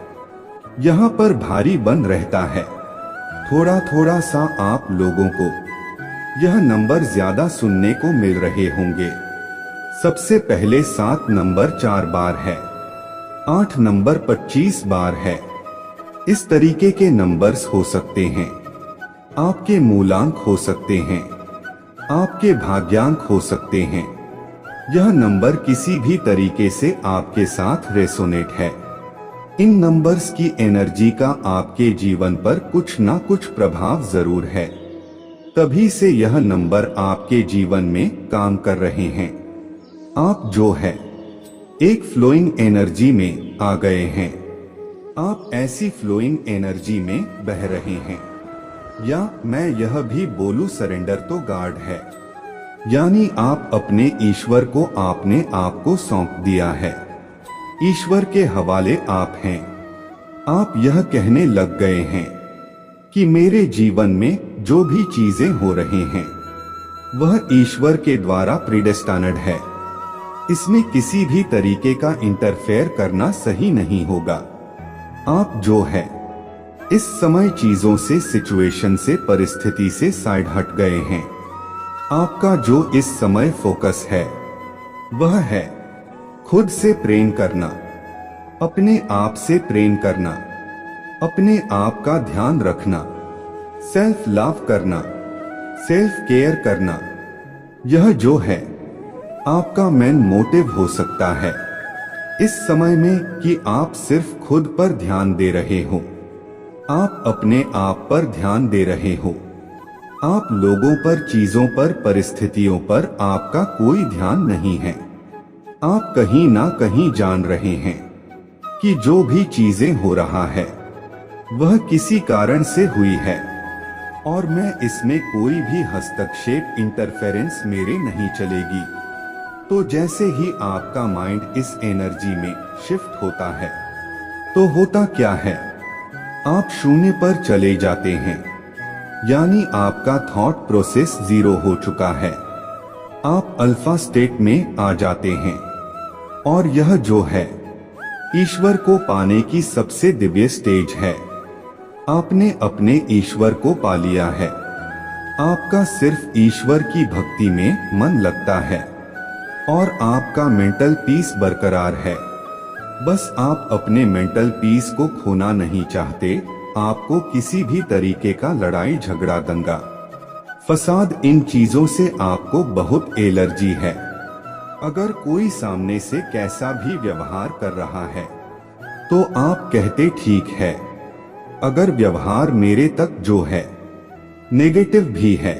यहाँ पर भारी बन रहता है। थोड़ा थोड़ा सा आप लोगों को यह नंबर ज्यादा सुनने को मिल रहे होंगे। सबसे पहले 7 नंबर 4 बार है, 8 नंबर 25 बार है। इस तरीके के नंबर्स हो सकते हैं। आपके मूलांक हो सकते हैं, आपके भाग्यांक हो सकते हैं। यह नंबर किसी भी तरीके से आपके साथ रेसोनेट है। इन नंबर्स की एनर्जी का आपके जीवन पर कुछ ना कुछ प्रभाव जरूर है, तभी से यह नंबर आपके जीवन में काम कर रहे हैं। आप जो है एक फ्लोइंग एनर्जी में आ गए हैं। आप ऐसी फ्लोइंग एनर्जी में बह रहे हैं या मैं यह भी बोलूं सरेंडर तो गार्ड है, यानी आप अपने ईश्वर को आपने आपको सौंप दिया है। ईश्वर के हवाले आप हैं। आप यह कहने लग गए हैं कि मेरे जीवन में जो भी चीजें हो रही हैं वह ईश्वर के द्वारा प्रीडेस्टाइन्ड है। इसमें किसी भी तरीके का इंटरफेयर करना सही नहीं होगा। आप जो है इस समय चीजों से, सिचुएशन से, परिस्थिति से साइड हट गए हैं। आपका जो इस समय फोकस है वह है खुद से प्रेम करना, अपने आप से प्रेम करना, अपने आप का ध्यान रखना, सेल्फ लव करना, सेल्फ केयर करना। यह जो है आपका मेन मोटिव हो सकता है इस समय में कि आप सिर्फ खुद पर ध्यान दे रहे हो, आप अपने आप पर ध्यान दे रहे हो। आप लोगों पर, चीजों पर, परिस्थितियों पर आपका कोई ध्यान नहीं है। आप कहीं ना कहीं जान रहे हैं कि जो भी चीजें हो रहा है वह किसी कारण से हुई है और मैं इसमें कोई भी हस्तक्षेप, इंटरफेरेंस मेरे नहीं चलेगी। तो जैसे ही आपका माइंड इस एनर्जी में शिफ्ट होता है तो होता क्या है, आप शून्य पर चले जाते हैं, यानी आपका थॉट प्रोसेस जीरो हो चुका है। आप अल्फा स्टेट में आ जाते हैं और यह जो है ईश्वर को पाने की सबसे दिव्य स्टेज है। आपने अपने ईश्वर को पा लिया है। आपका सिर्फ ईश्वर की भक्ति में मन लगता है और आपका मेंटल पीस बरकरार है। बस आप अपने मेंटल पीस को खोना नहीं चाहते। आपको किसी भी तरीके का लड़ाई, झगड़ा, दंगा, फसाद, इन चीजों से आपको बहुत एलर्जी है। अगर कोई सामने से कैसा भी व्यवहार कर रहा है तो आप कहते ठीक है। अगर व्यवहार मेरे तक जो है नेगेटिव भी है,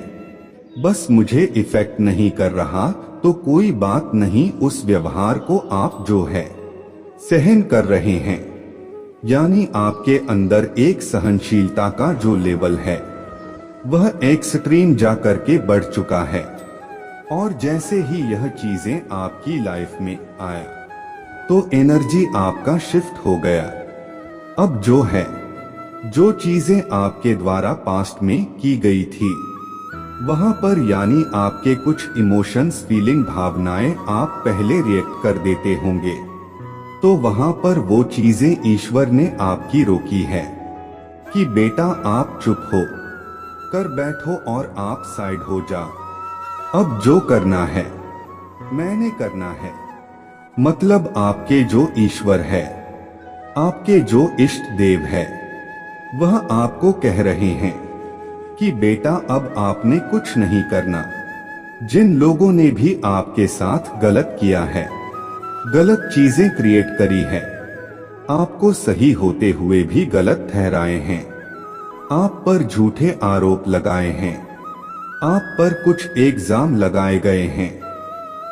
बस मुझे इफेक्ट नहीं कर रहा तो कोई बात नहीं, उस व्यवहार को आप जो है सहन कर रहे हैं। यानी आपके अंदर एक सहनशीलता का जो लेवल है वह एक्सट्रीम जा करके बढ़ चुका है। और जैसे ही यह चीजें आपकी लाइफ में आया तो एनर्जी आपका शिफ्ट हो गया। अब जो है, जो चीजें आपके द्वारा पास्ट में की गई थी वहां पर, यानी आपके कुछ इमोशंस, फीलिंग, भावनाएं आप पहले रिएक्ट कर देते होंगे, तो वहां पर वो चीजें ईश्वर ने आपकी रोकी है कि बेटा आप चुप हो कर बैठो और आप साइड हो जा। अब जो करना है मैंने करना है। मतलब आपके जो ईश्वर है, आपके जो इष्ट देव है, वह आपको कह रहे हैं कि बेटा अब आपने कुछ नहीं करना। जिन लोगों ने भी आपके साथ गलत किया है, गलत चीजें क्रिएट करी है, आपको सही होते हुए भी गलत ठहराए हैं, आप पर झूठे आरोप लगाए हैं, आप पर कुछ इल्जाम लगाए गए हैं,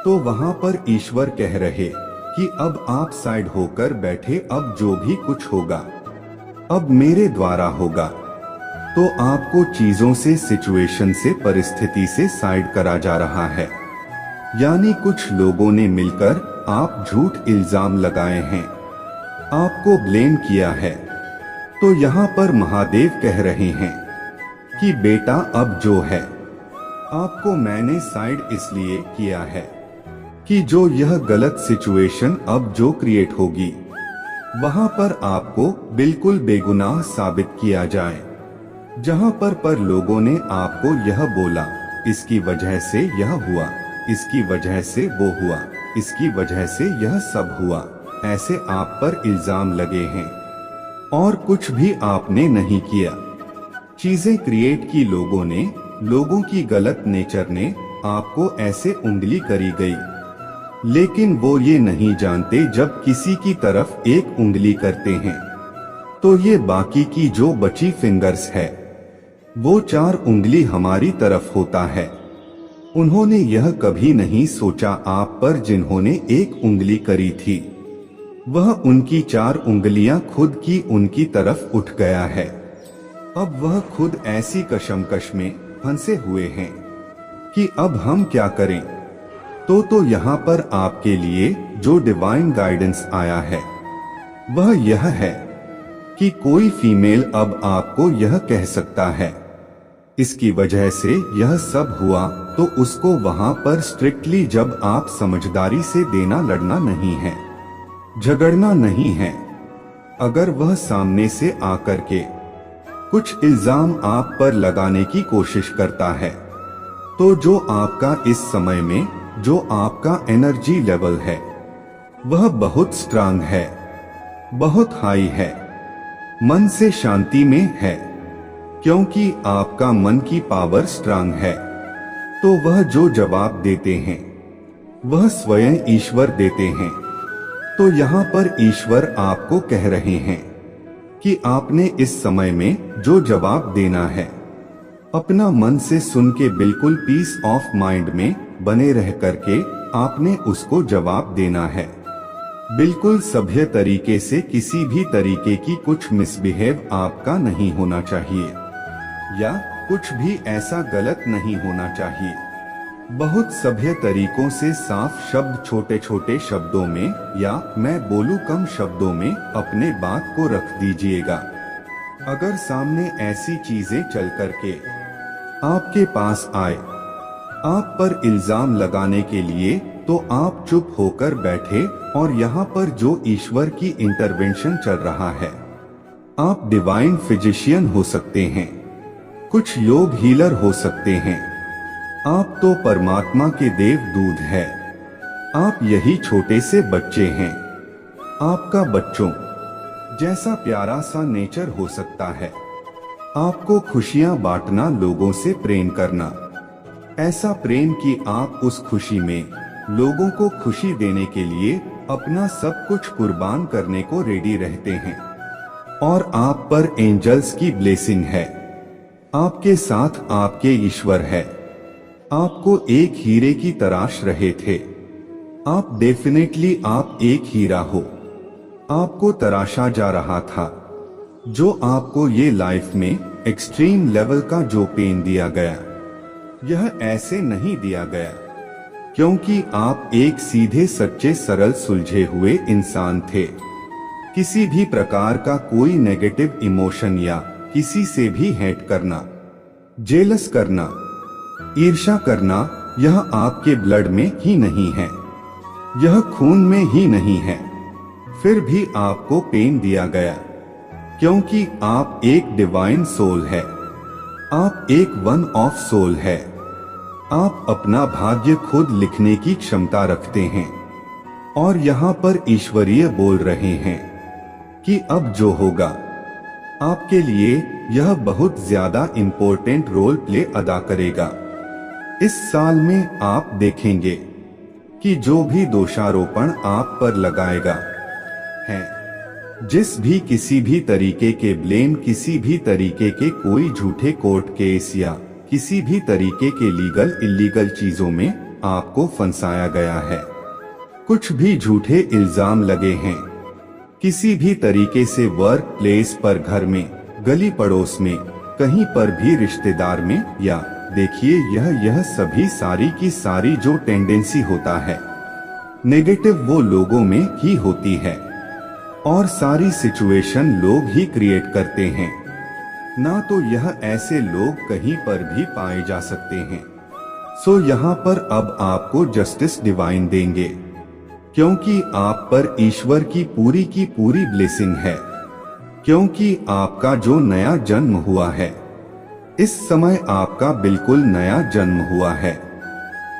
तो वहां पर ईश्वर कह रहे कि अब आप साइड होकर बैठे, अब जो भी कुछ होगा अब मेरे द्वारा होगा। तो आपको चीजों से, सिचुएशन से, परिस्थिति से साइड करा जा रहा है। यानी कुछ लोगों ने मिलकर आप झूठ इल्जाम लगाए हैं, आपको ब्लेम किया है। तो यहाँ पर महादेव कह रहे हैं कि बेटा अब जो है आपको मैंने साइड इसलिए किया है कि जो यह गलत सिचुएशन अब जो क्रिएट होगी वहां पर आपको बिल्कुल बेगुनाह साबित किया जाए। जहां पर लोगों ने आपको यह बोला, इसकी वजह से यह हुआ, इसकी वजह से वो हुआ, इसकी वजह से यह सब हुआ, ऐसे आप पर इल्जाम लगे हैं और कुछ भी आपने नहीं किया। चीजें क्रिएट की लोगों ने, लोगों की गलत नेचर ने आपको ऐसे उंगली करी गई, लेकिन वो ये नहीं जानते जब किसी की तरफ एक उंगली करते हैं तो ये बाकी की जो बची फिंगर्स है वो 4 उंगली हमारी तरफ होता है। उन्होंने यह कभी नहीं सोचा आप पर जिन्होंने एक उंगली करी थी वह उनकी 4 उंगलियां खुद की उनकी तरफ उठ गया है। अब वह खुद ऐसी कशमकश में फंसे हुए हैं कि अब हम क्या करें। तो यहाँ पर आपके लिए जो डिवाइन गाइडेंस आया है वह यह है कि कोई फीमेल अब आपको यह कह सकता है इसकी वजह से यह सब हुआ, तो उसको वहां पर स्ट्रिक्टली जब आप समझदारी से देना लड़ना नहीं है, झगड़ना नहीं है। अगर वह सामने से आकर के कुछ इल्जाम आप पर लगाने की कोशिश करता है, तो जो आपका इस समय में जो आपका एनर्जी लेवल है वह बहुत स्ट्रांग है, बहुत हाई है, मन से शांति में है, क्योंकि आपका मन की पावर स्ट्रांग है। तो वह जो जवाब देते हैं वह स्वयं ईश्वर देते हैं। तो यहाँ पर ईश्वर आपको कह रहे हैं कि आपने इस समय में जो जवाब देना है अपना मन से सुन के बिल्कुल पीस ऑफ माइंड में बने रह करके आपने उसको जवाब देना है। बिल्कुल सभ्य तरीके से, किसी भी तरीके की कुछ मिसबिहेव आपका नहीं होना चाहिए या कुछ भी ऐसा गलत नहीं होना चाहिए। बहुत सभ्य तरीकों से साफ शब्द छोटे छोटे शब्दों में या मैं बोलूं कम शब्दों में अपने बात को रख दीजिएगा। अगर सामने ऐसी चीजें चल करके आपके पास आए आप पर इल्जाम लगाने के लिए, तो आप चुप होकर बैठे और यहाँ पर जो ईश्वर की इंटरवेंशन चल रहा है, आप डिवाइन फिजिशियन हो सकते हैं, कुछ योग हीलर हो सकते हैं, आप तो परमात्मा के देवदूत हैं। आप यही छोटे से बच्चे हैं। आपका बच्चों जैसा प्यारा सा नेचर हो सकता है। आपको खुशियां बांटना, लोगों से प्रेम करना, ऐसा प्रेम कि आप उस खुशी में लोगों को खुशी देने के लिए अपना सब कुछ कुर्बान करने को रेडी रहते हैं। और आप पर एंजल्स की ब्लेसिंग है, आपके साथ आपके ईश्वर है। आपको एक हीरे की तलाश रहे थे, आप डेफिनेटली आप एक हीरा हो। आपको तराशा जा रहा था, जो आपको ये लाइफ में एक्सट्रीम लेवल का जो पेन दिया गया, यह ऐसे नहीं दिया गया, क्योंकि आप एक सीधे सच्चे सरल सुलझे हुए इंसान थे। किसी भी प्रकार का कोई नेगेटिव इमोशन या किसी से भी हेट करना, जेलस करना, ईर्ष्या करना, यह आपके ब्लड में ही नहीं है, यह खून में ही नहीं है। फिर भी आपको पेन दिया गया, क्योंकि आप एक डिवाइन सोल है, आप एक वन ऑफ सोल है। आप अपना भाग्य खुद लिखने की क्षमता रखते हैं। और यहाँ पर ईश्वरीय बोल रहे हैं कि अब जो होगा आपके लिए यह बहुत ज्यादा इम्पोर्टेंट रोल प्ले अदा करेगा। इस साल में आप देखेंगे कि जो भी दोषारोपण आप पर लगाएगा है, जिस भी किसी भी तरीके के ब्लेम, किसी भी तरीके के कोई झूठे कोर्ट केस या किसी भी तरीके के लीगल इल्लीगल चीजों में आपको फंसाया गया है, कुछ भी झूठे इल्जाम लगे हैं, किसी भी तरीके से वर्क प्लेस पर, घर में, गली पड़ोस में, कहीं पर भी रिश्तेदार में, या देखिए यह सभी सारी की सारी जो टेंडेंसी होता है नेगेटिव, वो लोगों में ही होती है और सारी सिचुएशन लोग ही क्रिएट करते हैं ना। तो यह ऐसे लोग कहीं पर भी पाए जा सकते हैं। सो यहाँ पर अब आपको जस्टिस डिवाइन देंगे, क्योंकि आप पर ईश्वर की पूरी ब्लेसिंग है, क्योंकि आपका जो नया जन्म हुआ है, इस समय आपका बिल्कुल नया जन्म हुआ है।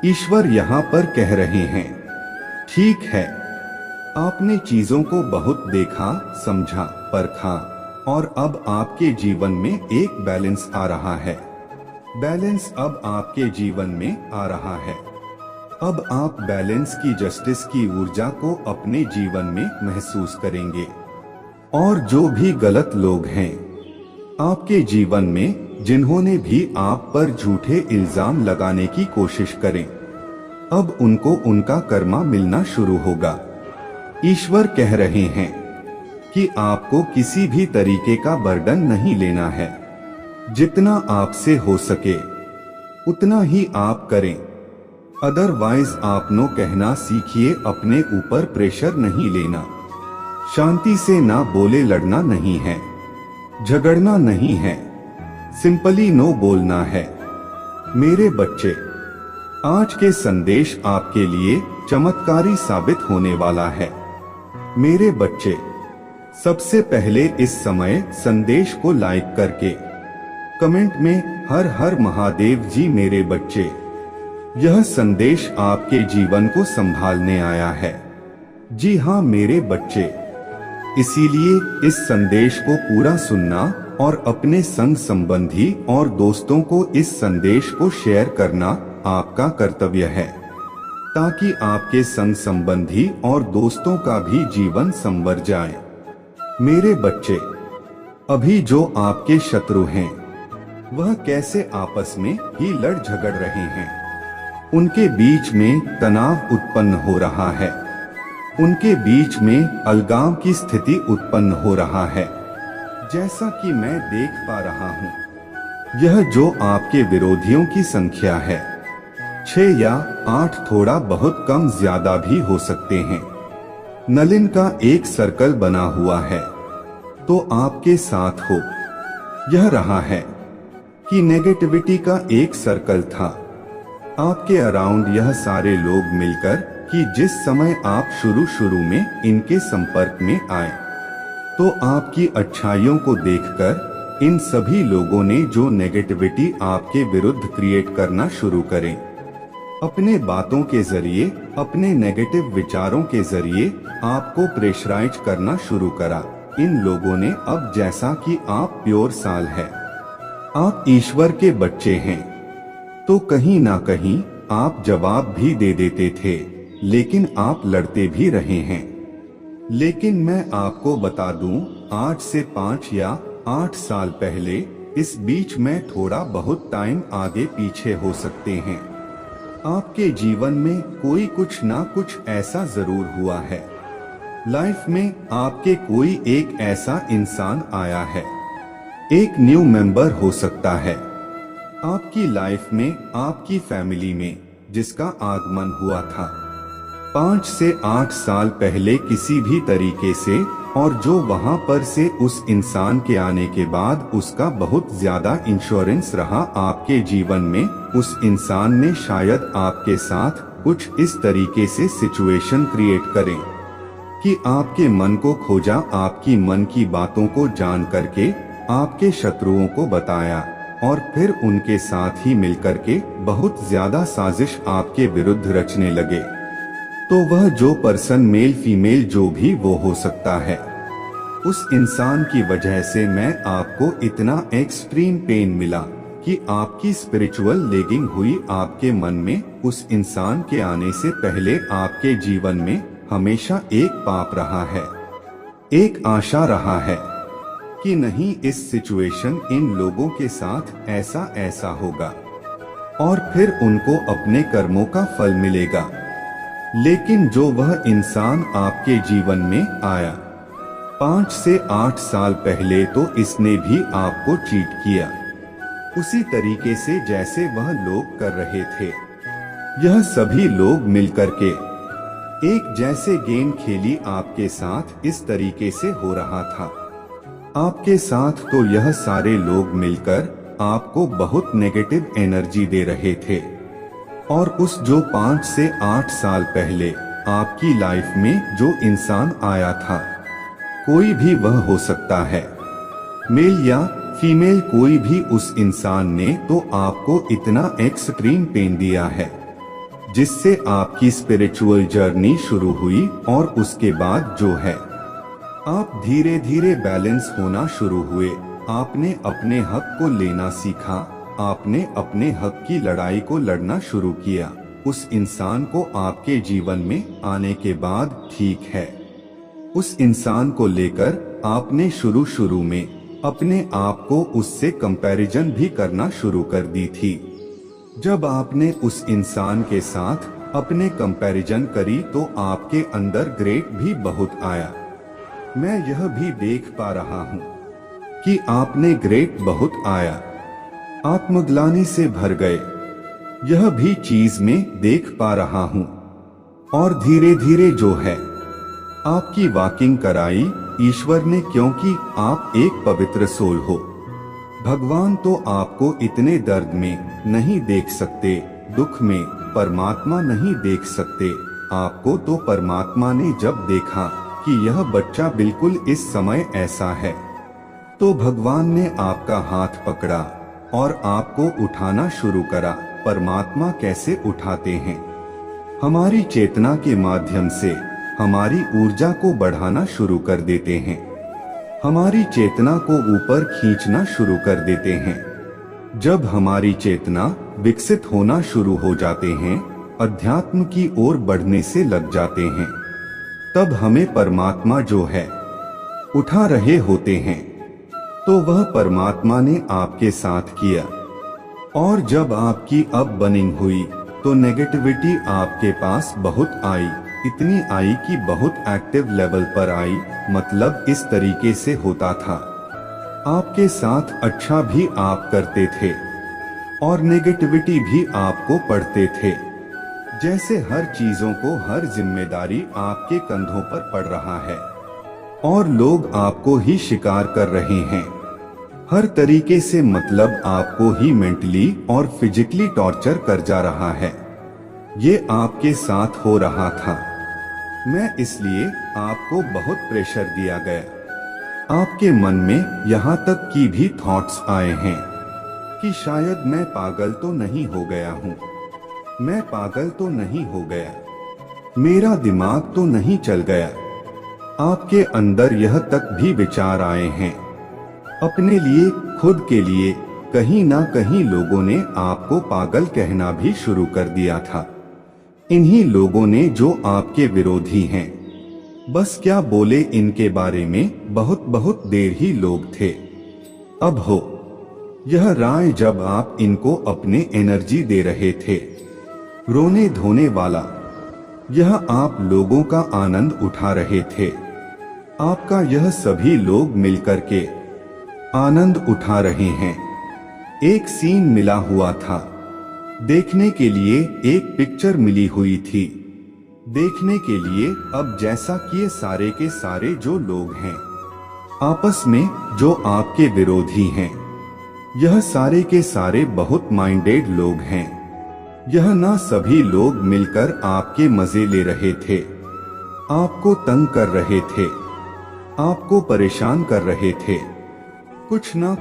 ईश्वर यहाँ पर कह रहे हैं, ठीक है, आपने चीजों को बहुत देखा, समझा, परखा, और अब आपके जीवन में एक बैलेंस आ रहा है। बैलेंस अब आपके जीवन में आ रहा है। अब आप बैलेंस की, जस्टिस की ऊर्जा को अपने जीवन में महसूस करेंगे। और जो भी गलत लोग हैं आपके जीवन में, जिन्होंने भी आप पर झूठे इल्जाम लगाने की कोशिश करें, अब उनको उनका कर्मा मिलना शुरू होगा। ईश्वर कह रहे हैं कि आपको किसी भी तरीके का बर्डन नहीं लेना है। जितना आपसे हो सके उतना ही आप करें, अदरवाइज आप नो कहना सीखिए। अपने ऊपर प्रेशर नहीं लेना, शांति से ना बोले। लड़ना नहीं है, झगड़ना नहीं है, सिंपली नो बोलना है। मेरे बच्चे, आज के संदेश आपके लिए चमत्कारी साबित होने वाला है। मेरे बच्चे, सबसे पहले इस समय संदेश को लाइक करके कमेंट में हर हर महादेव जी। मेरे बच्चे, यह संदेश आपके जीवन को संभालने आया है। जी हाँ मेरे बच्चे, इसीलिए इस संदेश को पूरा सुनना और अपने संग संबंधी और दोस्तों को इस संदेश को शेयर करना आपका कर्तव्य है, ताकि आपके संग संबंधी और दोस्तों का भी जीवन संवर जाए। मेरे बच्चे, अभी जो आपके शत्रु हैं वह कैसे आपस में ही लड़ झगड़ रहे हैं। उनके बीच में तनाव उत्पन्न हो रहा है, उनके बीच में अलगाव की स्थिति उत्पन्न हो रहा है। जैसा कि मैं देख पा रहा हूँ, यह जो आपके विरोधियों की संख्या है 6 या 8, थोड़ा बहुत कम ज्यादा भी हो सकते हैं। नलिन का एक सर्कल बना हुआ है तो आपके साथ हो। यह रहा है कि नेगेटिविटी का एक सर्कल था आपके अराउंड। यह सारे लोग मिलकर कि जिस समय आप शुरू में इनके संपर्क में आए तो आपकी अच्छाइयों को देखकर इन सभी लोगों ने जो नेगेटिविटी आपके विरुद्ध क्रिएट करना शुरू करें, अपने बातों के जरिए, अपने नेगेटिव विचारों के जरिए आपको प्रेशराइज करना शुरू करा। इन लोगों ने अब, जैसा कि आप प्योर साल है, आप ईश्वर के बच्चे हैं, तो कहीं ना कहीं आप जवाब भी दे देते थे, लेकिन आप लड़ते भी रहे हैं। लेकिन मैं आपको बता दूं, आज से 5 या 8 साल पहले इस बीच में थोड़ा बहुत टाइम आगे पीछे हो सकते हैं। आपके जीवन में कोई कुछ ना कुछ ऐसा जरूर हुआ है। लाइफ में आपके कोई एक ऐसा इंसान आया है, एक न्यू मेंबर हो सकता है आपकी लाइफ में, आपकी फैमिली में, जिसका आगमन हुआ था 5 से 8 साल पहले किसी भी तरीके से, और जो वहां पर से उस इंसान के आने के बाद उसका बहुत ज्यादा इंश्योरेंस रहा आपके जीवन में। उस इंसान ने शायद आपके साथ कुछ इस तरीके से सिचुएशन क्रिएट करें कि आपके मन को खोजा, आपकी मन की बातों को जान करके आपके शत्रुओं को बताया, और फिर उनके साथ ही मिलकर के बहुत ज्यादा साजिश आपके विरुद्ध रचने लगे। तो वह जो पर्सन, मेल फीमेल जो भी वो हो सकता है, उस इंसान की वजह से मैं आपको इतना एक्सट्रीम पेन मिला कि आपकी स्पिरिचुअल लेगिंग हुई आपके मन में। उस इंसान के आने से पहले आपके जीवन में हमेशा एक पाप रहा है, एक आशा रहा है कि नहीं, इस सिचुएशन इन लोगों के साथ ऐसा होगा और फिर उनको अपने कर्मों का फल मिलेगा। लेकिन जो वह इंसान आपके जीवन में आया 5 से 8 साल पहले, तो इसने भी आपको चीट किया उसी तरीके से जैसे वह लोग कर रहे थे। यह सभी लोग मिलकर के एक जैसे गेम खेली आपके साथ इस तरीके से हो रहा था आपके साथ। तो यह सारे लोग मिलकर आपको बहुत नेगेटिव एनर्जी दे रहे थे, और उस जो 5 से 8 साल पहले आपकी लाइफ में जो इंसान आया था, कोई भी वह हो सकता है, मेल या फीमेल, कोई भी उस इंसान ने तो आपको इतना एक्सट्रीम पेन दिया है जिससे आपकी स्पिरिचुअल जर्नी शुरू हुई, और उसके बाद जो है आप धीरे धीरे बैलेंस होना शुरू हुए। आपने अपने हक को लेना सीखा, आपने अपने हक की लड़ाई को लड़ना शुरू किया। उस इंसान को आपके जीवन में आने के बाद, ठीक है, उस इंसान को लेकर आपने शुरू में अपने आप को उससे कंपैरिजन भी करना शुरू कर दी थी। जब आपने उस इंसान के साथ अपने कंपैरिजन करी तो आपके अंदर ग्रेट भी बहुत आया। मैं यह भी देख पा रहा हूँ कि आपने ग्रेट बहुत आया, आत्मग्लानि से भर गए। यह भी चीज में देख पा रहा हूं। और धीरे धीरे जो है आपकी वॉकिंग कराई ईश्वर ने, क्योंकि आप एक पवित्र सोल हो। भगवान तो आपको इतने दर्द में नहीं देख सकते, दुख में परमात्मा नहीं देख सकते। आपको तो परमात्मा ने जब देखा कि यह बच्चा बिल्कुल इस समय ऐसा है, तो भगवान ने आपका हाथ पकड़ा और आपको उठाना शुरू करा। परमात्मा कैसे उठाते हैं? हमारी चेतना के माध्यम से हमारी ऊर्जा को बढ़ाना शुरू कर देते हैं, हमारी चेतना को ऊपर खींचना शुरू कर देते हैं। जब हमारी चेतना विकसित होना शुरू हो जाते हैं, अध्यात्म की ओर बढ़ने से लग जाते हैं, तब हमें परमात्मा जो है उठा रहे होते हैं। तो वह परमात्मा ने आपके साथ किया। और जब आपकी अपबर्निंग हुई तो नेगेटिविटी आपके पास बहुत आई, इतनी आई कि बहुत एक्टिव लेवल पर आई। मतलब इस तरीके से होता था, आपके साथ अच्छा भी आप करते थे और नेगेटिविटी भी आपको पड़ते थे। जैसे हर चीजों को, हर जिम्मेदारी आपके कंधों पर पड़ रहा है और लोग आपको ही शिकार कर रहे हैं हर तरीके से। मतलब आपको ही मेंटली और फिजिकली टॉर्चर कर जा रहा है। ये आपके साथ हो रहा था। मैं इसलिए आपको बहुत प्रेशर दिया गया। आपके मन में यहाँ तक की भी थॉट्स आए हैं कि शायद मैं पागल तो नहीं हो गया हूँ, मैं पागल तो नहीं हो गया, मेरा दिमाग तो नहीं चल गया। आपके अंदर यह तक भी विचार आए हैं। अपने लिए, खुद के लिए कहीं ना कहीं लोगों ने आपको पागल कहना भी शुरू कर दिया था। इन्हीं लोगों ने जो आपके विरोधी हैं। बस क्या बोले इनके बारे में, बहुत बहुत देर ही लोग थे। अब हो यह राय जब आप इनको अपने एनर्जी दे रहे थे, रोने धोने वाला, यह आप लोगों का आनंद उठा रहे थे। आपका यह सभी लोग मिलकर के आनंद उठा रहे हैं। एक सीन मिला हुआ था, देखने के लिए एक पिक्चर मिली हुई थी, देखने के लिए। अब जैसा कि ये सारे के सारे जो लोग हैं आपस में, जो आपके विरोधी हैं, यह सारे के सारे बहुत माइंडेड लोग हैं। यह ना सभी लोग मिलकर आपके मजे ले रहे थे, आपको तंग कर रहे थे, आपको परेशान कर रहे थे। कुछ ना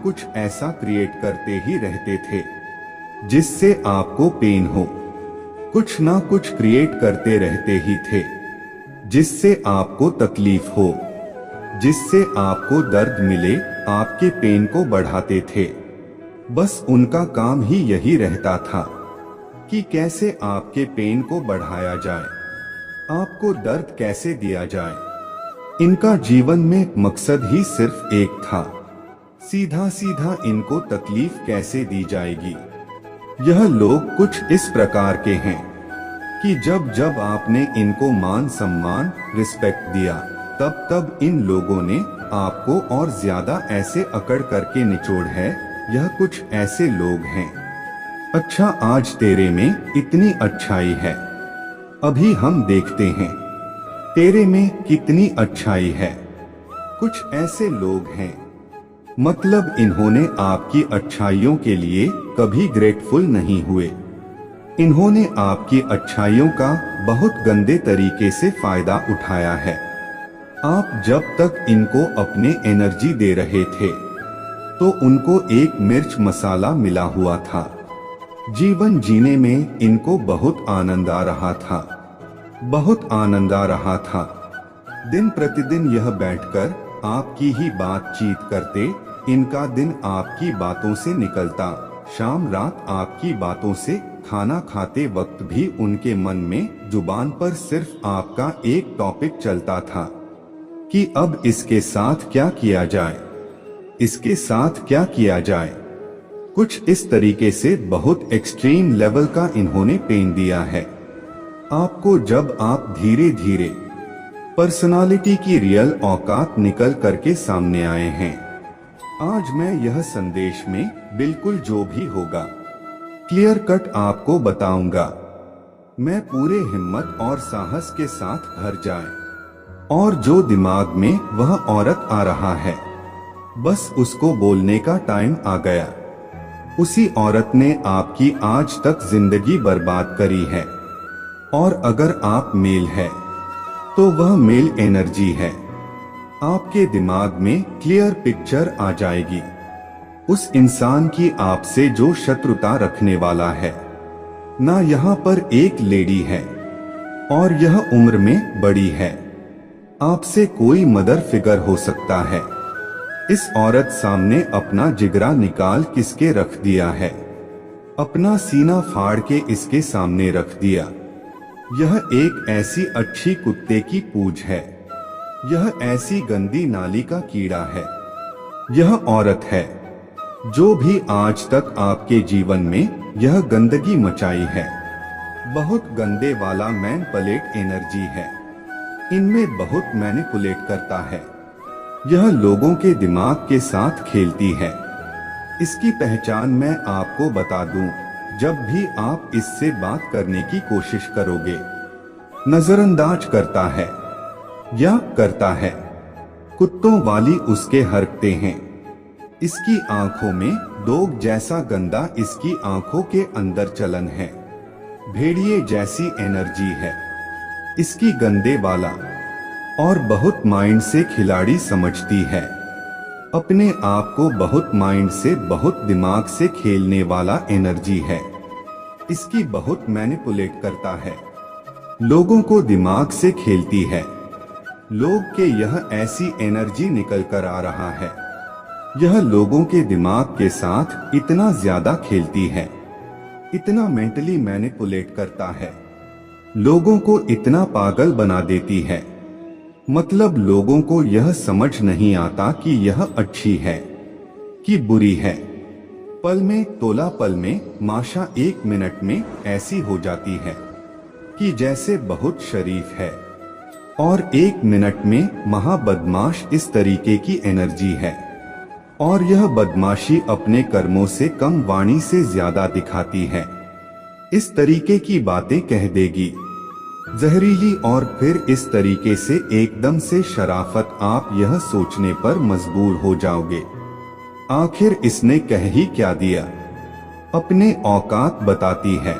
कुछ ऐसा क्रिएट करते ही रहते थे जिससे आपको पेन हो। कुछ ना कुछ क्रिएट करते रहते ही थे जिससे आपको तकलीफ हो, जिससे आपको दर्द मिले, आपके पेन को बढ़ाते थे। बस उनका काम ही यही रहता था कि कैसे आपके पेन को बढ़ाया जाए, आपको दर्द कैसे दिया जाए। इनका जीवन में मकसद ही सिर्फ एक था, सीधा सीधा इनको तकलीफ कैसे दी जाएगी। यह लोग कुछ इस प्रकार के हैं कि जब जब आपने इनको मान सम्मान, रिस्पेक्ट दिया, तब तब इन लोगों ने आपको और ज्यादा ऐसे अकड़ करके निचोड़ है। यह कुछ ऐसे लोग हैं। अच्छा, आज तेरे में इतनी अच्छाई है, अभी हम देखते हैं तेरे में कितनी अच्छाई है। कुछ ऐसे लोग हैं, मतलब इन्होंने आपकी अच्छाइयों के लिए कभी ग्रेटफुल नहीं हुए। इन्होंने आपकी अच्छाइयों का बहुत गंदे तरीके से फायदा उठाया है। आप जब तक इनको अपने एनर्जी दे रहे थे तो उनको एक मिर्च मसाला मिला हुआ था। जीवन जीने में इनको बहुत आनंद आ रहा था, बहुत आनंद आ रहा था। दिन प्रतिदिन यह बैठकर आपकी ही बातचीत करते। इनका दिन आपकी बातों से निकलता, शाम रात आपकी बातों से। खाना खाते वक्त भी उनके मन में जुबान पर सिर्फ आपका एक टॉपिक चलता था कि अब इसके साथ क्या किया जाए, इसके साथ क्या किया जाए। कुछ इस तरीके से बहुत एक्सट्रीम लेवल का इन्होंने पेन दिया है आपको। जब आप धीरे धीरे पर्सनालिटी की रियल औकात निकल करके सामने आए हैं, आज मैं यह संदेश में बिल्कुल जो भी होगा क्लियर कट आपको बताऊंगा। मैं पूरे हिम्मत और साहस के साथ भर जाए, और जो दिमाग में वह औरत आ रहा है, बस उसको बोलने का टाइम आ गया। उसी औरत ने आपकी आज तक जिंदगी बर्बाद करी है, और अगर आप मेल है तो वह मेल एनर्जी है। आपके दिमाग में क्लियर पिक्चर आ जाएगी उस इंसान की आपसे जो शत्रुता रखने वाला है। ना यहाँ पर एक लेडी है और यह उम्र में बड़ी है। आपसे कोई मदर फिगर हो सकता है। इस औरत सामने अपना जिगरा निकाल किसके रख दिया है, अपना सीना फाड़ के इसके सामने रख दिया। यह एक ऐसी अच्छी कुत्ते की पूंछ है, यह ऐसी गंदी नाली का कीड़ा है। यह औरत है जो भी आज तक आपके जीवन में यह गंदगी मचाई है। बहुत गंदे वाला मैनिपुलेट एनर्जी है, इनमें बहुत मैनिपुलेट करता है। यह लोगों के दिमाग के साथ खेलती है। इसकी पहचान मैं आपको बता दूं, जब भी आप इससे बात करने की कोशिश करोगे, नजरअंदाज करता है या करता है। कुत्तों वाली उसके हरकतें हैं। इसकी आंखों में दोग जैसा गंदा इसकी आंखों के अंदर चलन है। भेड़िए जैसी एनर्जी है इसकी गंदे वाला, और बहुत माइंड से खिलाड़ी समझती है। अपने आप को बहुत माइंड से, बहुत दिमाग से खेलने वाला एनर्जी है। इसकी बहुत मैनिपुलेट करता है, लोगों को दिमाग से खेलती है। लोग के यह ऐसी एनर्जी निकल कर आ रहा है। यह लोगों के दिमाग के साथ इतना ज्यादा खेलती है, इतना मेंटली मैनिपुलेट करता है, लोगों को इतना पागल बना देती है। मतलब लोगों को यह समझ नहीं आता कि यह अच्छी है कि बुरी है। पल में, तोला पल में, माशा 1 मिनट में ऐसी हो जाती है कि जैसे बहुत शरीफ है, और 1 मिनट में महाबदमाश इस तरीके की एनर्जी है। और यह बदमाशी अपने कर्मों से कम, वाणी से ज्यादा दिखाती है। इस तरीके की बातें कह देगी जहरीली, और फिर इस तरीके से एकदम से शराफत, आप यह सोचने पर मजबूर हो जाओगे आखिर इसने कह ही क्या दिया। अपने औकात बताती है।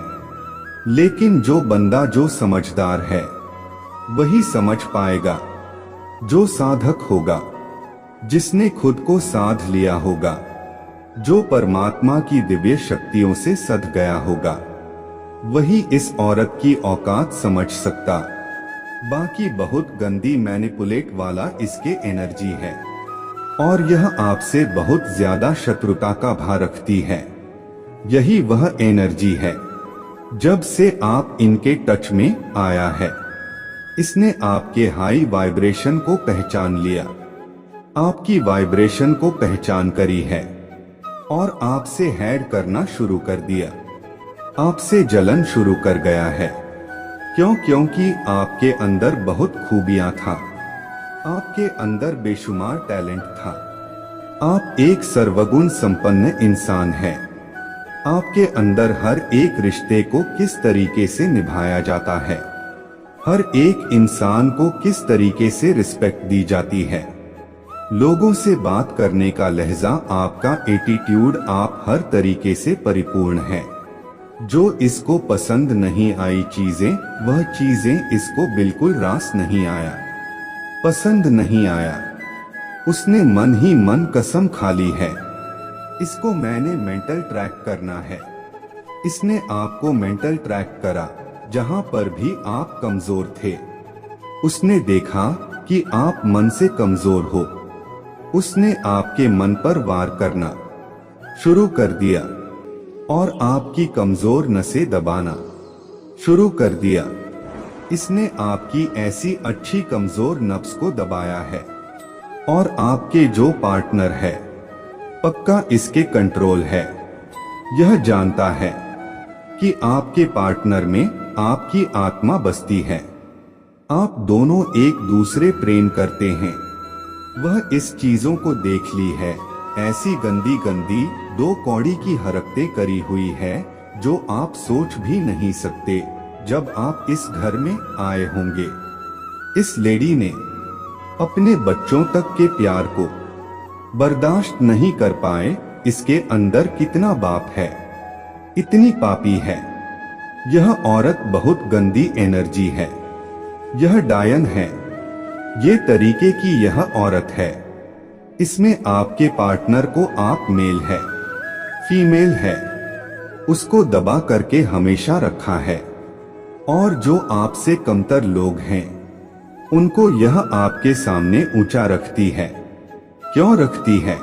लेकिन जो बंदा जो समझदार है वही समझ पाएगा, जो साधक होगा, जिसने खुद को साध लिया होगा, जो परमात्मा की दिव्य शक्तियों से सध गया होगा, वही इस औरत की औकात समझ सकता। बाकी बहुत गंदी मैनिपुलेट वाला इसके एनर्जी है, और यह आपसे बहुत ज्यादा शत्रुता का भाव रखती है। यही वह एनर्जी है। जब से आप इनके टच में आया है, इसने आपके हाई वाइब्रेशन को पहचान लिया, आपकी वाइब्रेशन को पहचान करी है, और आपसे हैड करना शुरू कर दिया। आपसे जलन शुरू कर गया है। क्योंकि आपके अंदर बहुत खूबियां था, आपके अंदर बेशुमार टैलेंट था। आप एक सर्वगुण संपन्न इंसान हैं। आपके अंदर हर एक रिश्ते को किस तरीके से निभाया जाता है, हर एक इंसान को किस तरीके से रिस्पेक्ट दी जाती है, लोगों से बात करने का लहजा, आपका एटीट्यूड, आप हर तरीके से परिपूर्ण हैं। जो इसको पसंद नहीं आई चीजें, वह चीजें इसको बिल्कुल रास नहीं आया, पसंद नहीं आया। उसने मन ही मन कसम खा ली है, इसको मैंने मेंटल ट्रैक करना है। इसने आपको मेंटल ट्रैक करा, जहां पर भी आप कमजोर थे। उसने देखा कि आप मन से कमजोर हो। उसने आपके मन पर वार करना शुरू कर दिया, और आपकी कमजोर नसें दबाना शुरू कर दिया। इसने आपकी ऐसी अच्छी कमजोर नफ्स को दबाया है, और आपके जो पार्टनर है पक्का इसके कंट्रोल है। यह जानता है कि आपके पार्टनर में आपकी आत्मा बसती है, आप दोनों एक दूसरे प्रेम करते हैं। वह इस चीजों को देख ली है, ऐसी गंदी गंदी 2 कौड़ी की हरकतें करी हुई है जो आप सोच भी नहीं सकते जब आप इस घर में आए होंगे। इस लेडी ने अपने बच्चों तक के प्यार को बर्दाश्त नहीं कर पाए। इसके अंदर कितना बाप है, इतनी पापी है। यह औरत बहुत गंदी एनर्जी है। यह डायन है। ये तरीके की यह औरत है। इसमें आपके पार्टनर को आप मेल है, फीमेल है, उसको दबा करके हमेशा रखा है। और जो आपसे कमतर लोग हैं उनको यह आपके सामने ऊंचा रखती है। क्यों रखती है?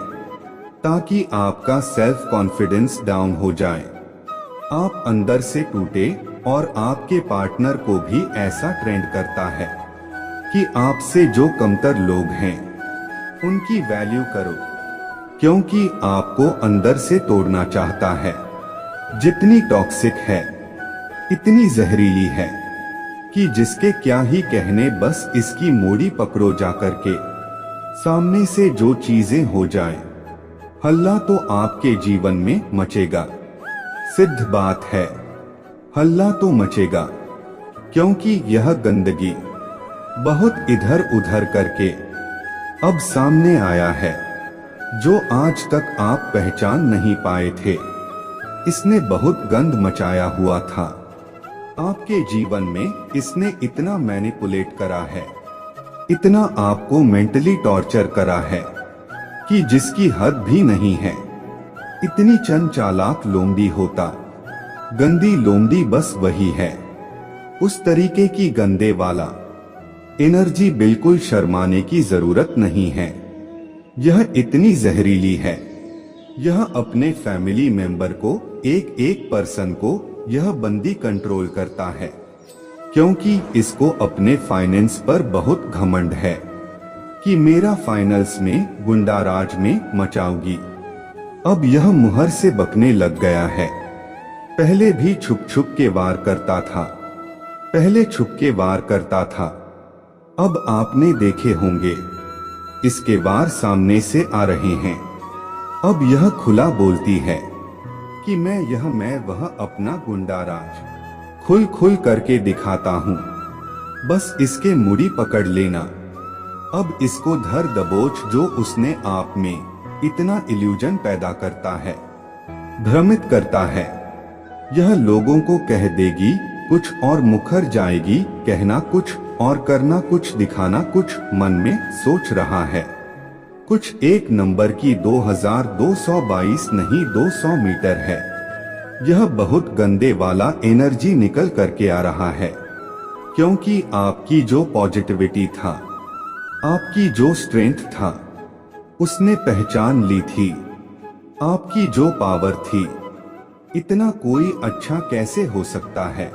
ताकि आपका सेल्फ कॉन्फिडेंस डाउन हो जाए, आप अंदर से टूटे। और आपके पार्टनर को भी ऐसा ट्रेंड करता है कि आपसे जो कमतर लोग हैं उनकी वैल्यू करो, क्योंकि आपको अंदर से तोड़ना चाहता है। जितनी टॉक्सिक है, इतनी जहरीली है कि जिसके क्या ही कहने, बस इसकी मोड़ी पकड़ो जाकर के। सामने से जो चीजें हो जाएं, हल्ला तो आपके जीवन में मचेगा। सिद्ध बात है, हल्ला तो मचेगा, क्योंकि यह गंदगी बहुत इधर उधर करके अब सामने आया है, जो आज तक आप पहचान नहीं पाए थे। इसने बहुत गंद मचाया हुआ था आपके जीवन में। इसने इतना मैनिपुलेट करा है, इतना आपको मेंटली टॉर्चर करा है कि जिसकी हद भी नहीं है। इतनी चंद चालाक लोमड़ी होता, गंदी लोमड़ी बस वही है। उस तरीके की गंदे वाला एनर्जी, बिल्कुल शर्माने की जरूरत नहीं है। यह इतनी जहरीली है। यह अपने फैमिली मेंबर को, एक एक पर्सन को यह बंदी कंट्रोल करता है, क्योंकि इसको अपने फाइनेंस पर बहुत घमंड है कि मेरा फाइनल्स में गुंडा राज में मचाऊंगी। अब यह मुहर से बकने लग गया है। पहले भी छुप छुप के वार करता था, पहले छुप के वार करता था। अब आपने देखे होंगे इसके वार सामने से आ रहे हैं। अब यह खुला बोलती है कि मैं वह अपना गुंडा राज खुल खुल करके दिखाता हूँ, बस इसके मुड़ी पकड़ लेना। अब इसको धर दबोच, जो उसने आप में इतना इल्यूजन पैदा करता है, भ्रमित करता है। यह लोगों को कह देगी कुछ और मुखर जाएगी, कहना कुछ और करना कुछ, दिखाना कुछ, मन में सोच रहा है कुछ। एक नंबर की 2222 नहीं 200 मीटर है। यह बहुत गंदे वाला एनर्जी निकल करके आ रहा है, क्योंकि आपकी जो पॉजिटिविटी था, आपकी जो स्ट्रेंथ था, उसने पहचान ली थी। आपकी जो पावर थी, इतना कोई अच्छा कैसे हो सकता है,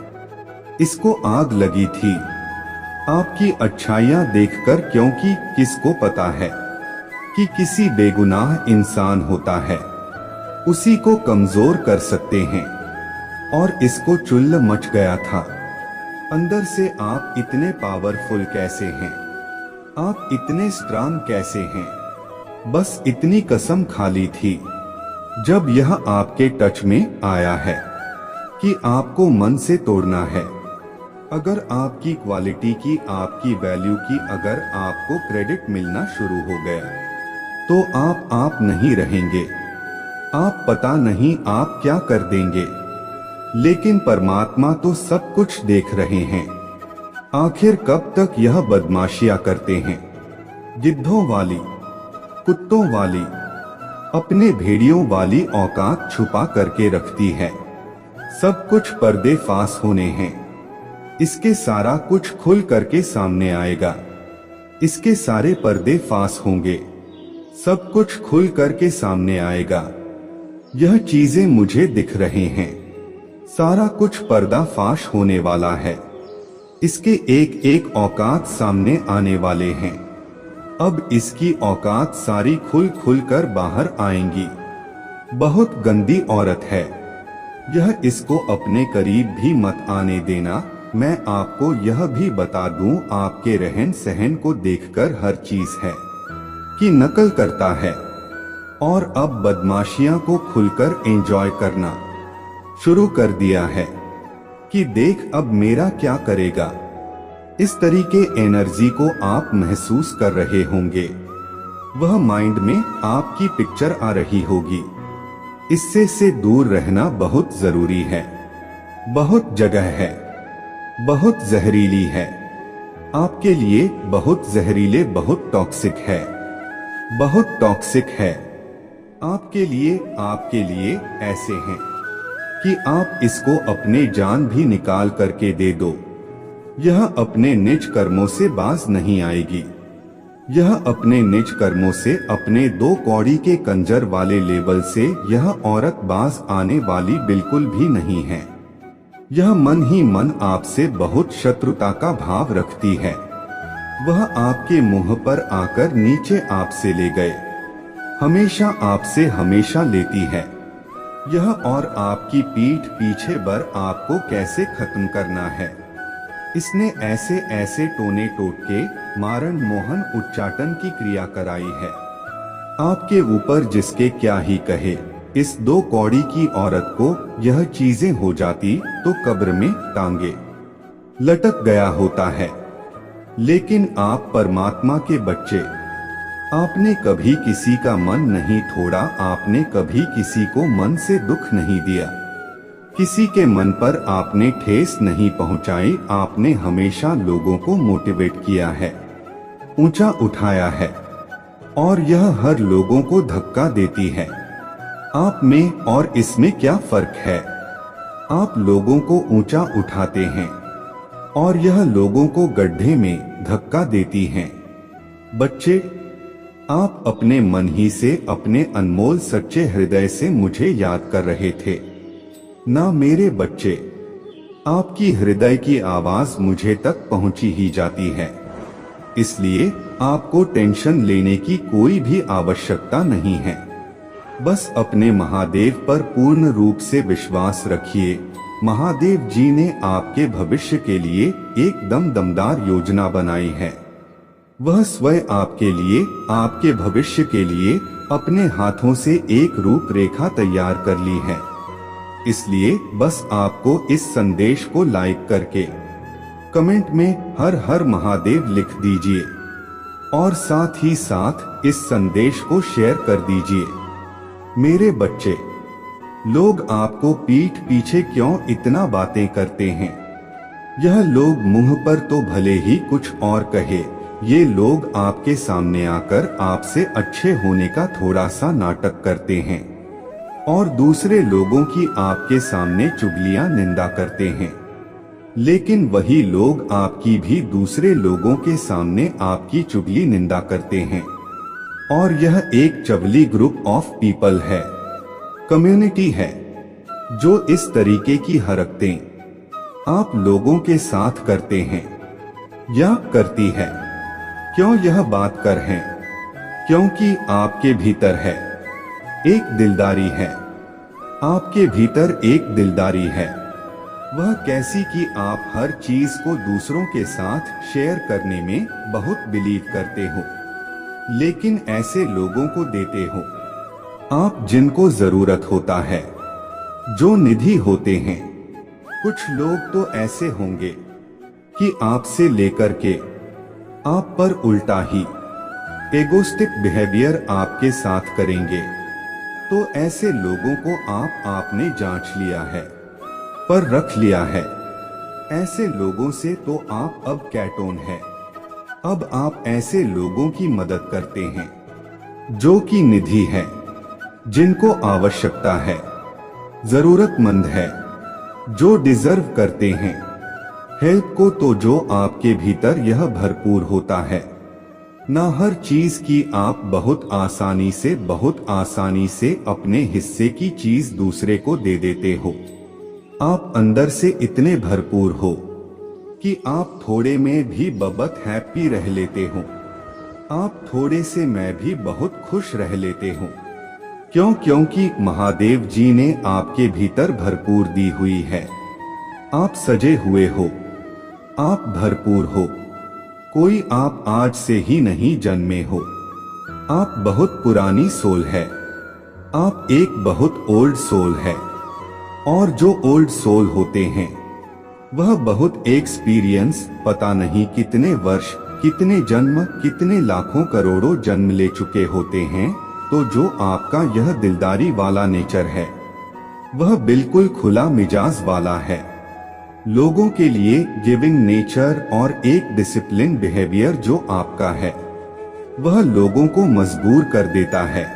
इसको आग लगी थी आपकी अच्छाइयां देखकर। क्योंकि किसको पता है कि किसी बेगुनाह इंसान होता है, उसी को कमजोर कर सकते हैं। और इसको चुल्ल मच गया था अंदर से। आप इतने पावरफुल कैसे हैं, आप इतने स्ट्रांग कैसे हैं? बस इतनी कसम खा ली थी जब यह आपके टच में आया है कि आपको मन से तोड़ना है। अगर आपकी क्वालिटी की, आपकी वैल्यू की अगर आपको क्रेडिट मिलना शुरू हो गया, तो आप नहीं रहेंगे। आप पता नहीं आप क्या कर देंगे। लेकिन परमात्मा तो सब कुछ देख रहे हैं। आखिर कब तक यह बदमाशियां करते हैं? गिद्धों वाली, कुत्तों वाली, अपने भेड़ियों वाली औकात छुपा करके रखती है। सब कुछ पर्दे फास होने हैं। इसके सारा कुछ खुल करके सामने आएगा। इसके सारे पर्दे फास होंगे, सब कुछ खुल करके सामने आएगा। यह चीजें मुझे दिख रहे हैं। सारा कुछ पर्दा फाश होने वाला है। इसके एक एक औकात सामने आने वाले हैं। अब इसकी औकात सारी खुल खुल कर बाहर आएंगी। बहुत गंदी औरत है यह, इसको अपने करीब भी मत आने देना। मैं आपको यह भी बता दूं, आपके रहन सहन को देखकर हर चीज है कि नकल करता है। और अब बदमाशियां को खुलकर एंजॉय करना शुरू कर दिया है कि देख अब मेरा क्या करेगा। इस तरीके एनर्जी को आप महसूस कर रहे होंगे। वह माइंड में आपकी पिक्चर आ रही होगी। इससे से दूर रहना बहुत जरूरी है। बहुत जगह है, बहुत जहरीली है, आपके लिए बहुत जहरीले, बहुत टॉक्सिक है, बहुत टॉक्सिक है आपके लिए ऐसे हैं कि आप इसको अपने जान भी निकाल करके दे दो, यह अपने निज कर्मों से बाज नहीं आएगी। यह अपने निज कर्मों से, अपने 2 कौड़ी के कंजर वाले लेवल से यह औरत बाज आने वाली बिल्कुल भी नहीं है। यह मन ही मन आपसे बहुत शत्रुता का भाव रखती है। वह आपके मुंह पर आकर नीचे आपसे ले गए, हमेशा आपसे हमेशा लेती है यह, और आपकी पीठ पीछे पर आपको कैसे खत्म करना है। इसने ऐसे ऐसे टोने टोटके, मारण मोहन उच्चाटन की क्रिया कराई है आपके ऊपर, जिसके क्या ही कहे। इस 2 कौड़ी की औरत को यह चीजें हो जाती तो कब्र में टांगे लटक गया होता है। लेकिन आप परमात्मा के बच्चे, आपने कभी किसी का मन नहीं तोड़ा, आपने कभी किसी को मन से दुख नहीं दिया, किसी के मन पर आपने ठेस नहीं पहुंचाई। आपने हमेशा लोगों को मोटिवेट किया है, ऊंचा उठाया है, और यह हर लोगों को धक्का देती है। आप में और इसमें क्या फर्क है? आप लोगों को ऊंचा उठाते हैं और यह लोगों को गड्ढे में धक्का देती हैं। बच्चे, आप अपने मन ही से, अपने अनमोल सच्चे हृदय से मुझे याद कर रहे थे ना मेरे बच्चे। आपकी हृदय की आवाज मुझे तक पहुंची ही जाती है, इसलिए आपको टेंशन लेने की कोई भी आवश्यकता नहीं है। बस अपने महादेव पर पूर्ण रूप से विश्वास रखिए। महादेव जी ने आपके भविष्य के लिए एकदम दमदार योजना बनाई है। वह स्वयं आपके लिए, आपके भविष्य के लिए अपने हाथों से एक रूपरेखा तैयार कर ली है। इसलिए बस आपको इस संदेश को लाइक करके कमेंट में हर हर महादेव लिख दीजिए और साथ ही साथ इस संदेश को शेयर कर दीजिए। मेरे बच्चे, लोग आपको पीठ पीछे क्यों इतना बातें करते हैं? यह लोग मुंह पर तो भले ही कुछ और कहे, ये लोग आपके सामने आकर आपसे अच्छे होने का थोड़ा सा नाटक करते हैं और दूसरे लोगों की आपके सामने चुगलियां निंदा करते हैं। लेकिन वही लोग आपकी भी दूसरे लोगों के सामने आपकी चुगली निंदा करते हैं। और यह एक चवली ग्रुप ऑफ पीपल है, कम्युनिटी है, जो इस तरीके की हरकतें आप लोगों के साथ करते हैं या करती है। क्यों यह बात कर है? क्योंकि आपके भीतर है एक दिलदारी है, आपके भीतर एक दिलदारी है। वह कैसी कि आप हर चीज को दूसरों के साथ शेयर करने में बहुत बिलीव करते हो, लेकिन ऐसे लोगों को देते हो आप जिनको जरूरत होता है, जो निधि होते हैं। कुछ लोग तो ऐसे होंगे कि आपसे लेकर के आप पर उल्टा ही एगोस्टिक बिहेवियर आपके साथ करेंगे। तो ऐसे लोगों को आपने जांच लिया है, पर रख लिया है। ऐसे लोगों से तो आप अब कैटोन है। अब आप ऐसे लोगों की मदद करते हैं जो कि निधि है, जिनको आवश्यकता है, जरूरतमंद है, जो डिजर्व करते हैं हेल्प को। तो जो आपके भीतर यह भरपूर होता है ना, हर चीज की आप बहुत आसानी से अपने हिस्से की चीज दूसरे को दे देते हो। आप अंदर से इतने भरपूर हो कि आप थोड़े में भी बहुत हैप्पी रह लेते हो। आप थोड़े से में भी बहुत खुश रह लेते हो। क्यों? क्योंकि महादेव जी ने आपके भीतर भरपूर दी हुई है। आप सजे हुए हो, आप भरपूर हो। कोई आप आज से ही नहीं जन्मे हो, आप बहुत पुरानी सोल है। आप एक बहुत ओल्ड सोल है, और जो ओल्ड सोल होते हैं वह बहुत एक्सपीरियंस, पता नहीं कितने वर्ष, कितने जन्म, कितने लाखों करोड़ों जन्म ले चुके होते हैं। तो जो आपका यह दिलदारी वाला नेचर है वह बिल्कुल खुला मिजाज वाला है, लोगों के लिए गिविंग नेचर और एक डिसिप्लिन बिहेवियर जो आपका है वह लोगों को मजबूर कर देता है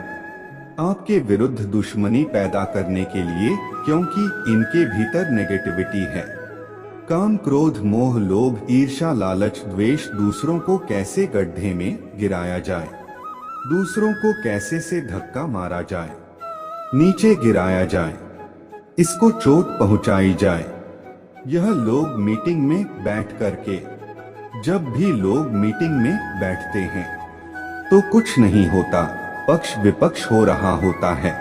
आपके विरुद्ध दुश्मनी पैदा करने के लिए, क्योंकि इनके भीतर नेगेटिविटी है। काम, क्रोध, मोह, लोभ, ईर्ष्या, लालच, द्वेष, दूसरों को कैसे गड्ढे में गिराया जाए, दूसरों को कैसे से धक्का मारा जाए, नीचे गिराया जाए, इसको चोट पहुंचाई जाए। यह लोग मीटिंग में बैठ करके, जब भी लोग मीटिंग में बैठते हैं तो कुछ नहीं होता, पक्ष विपक्ष हो रहा होता है,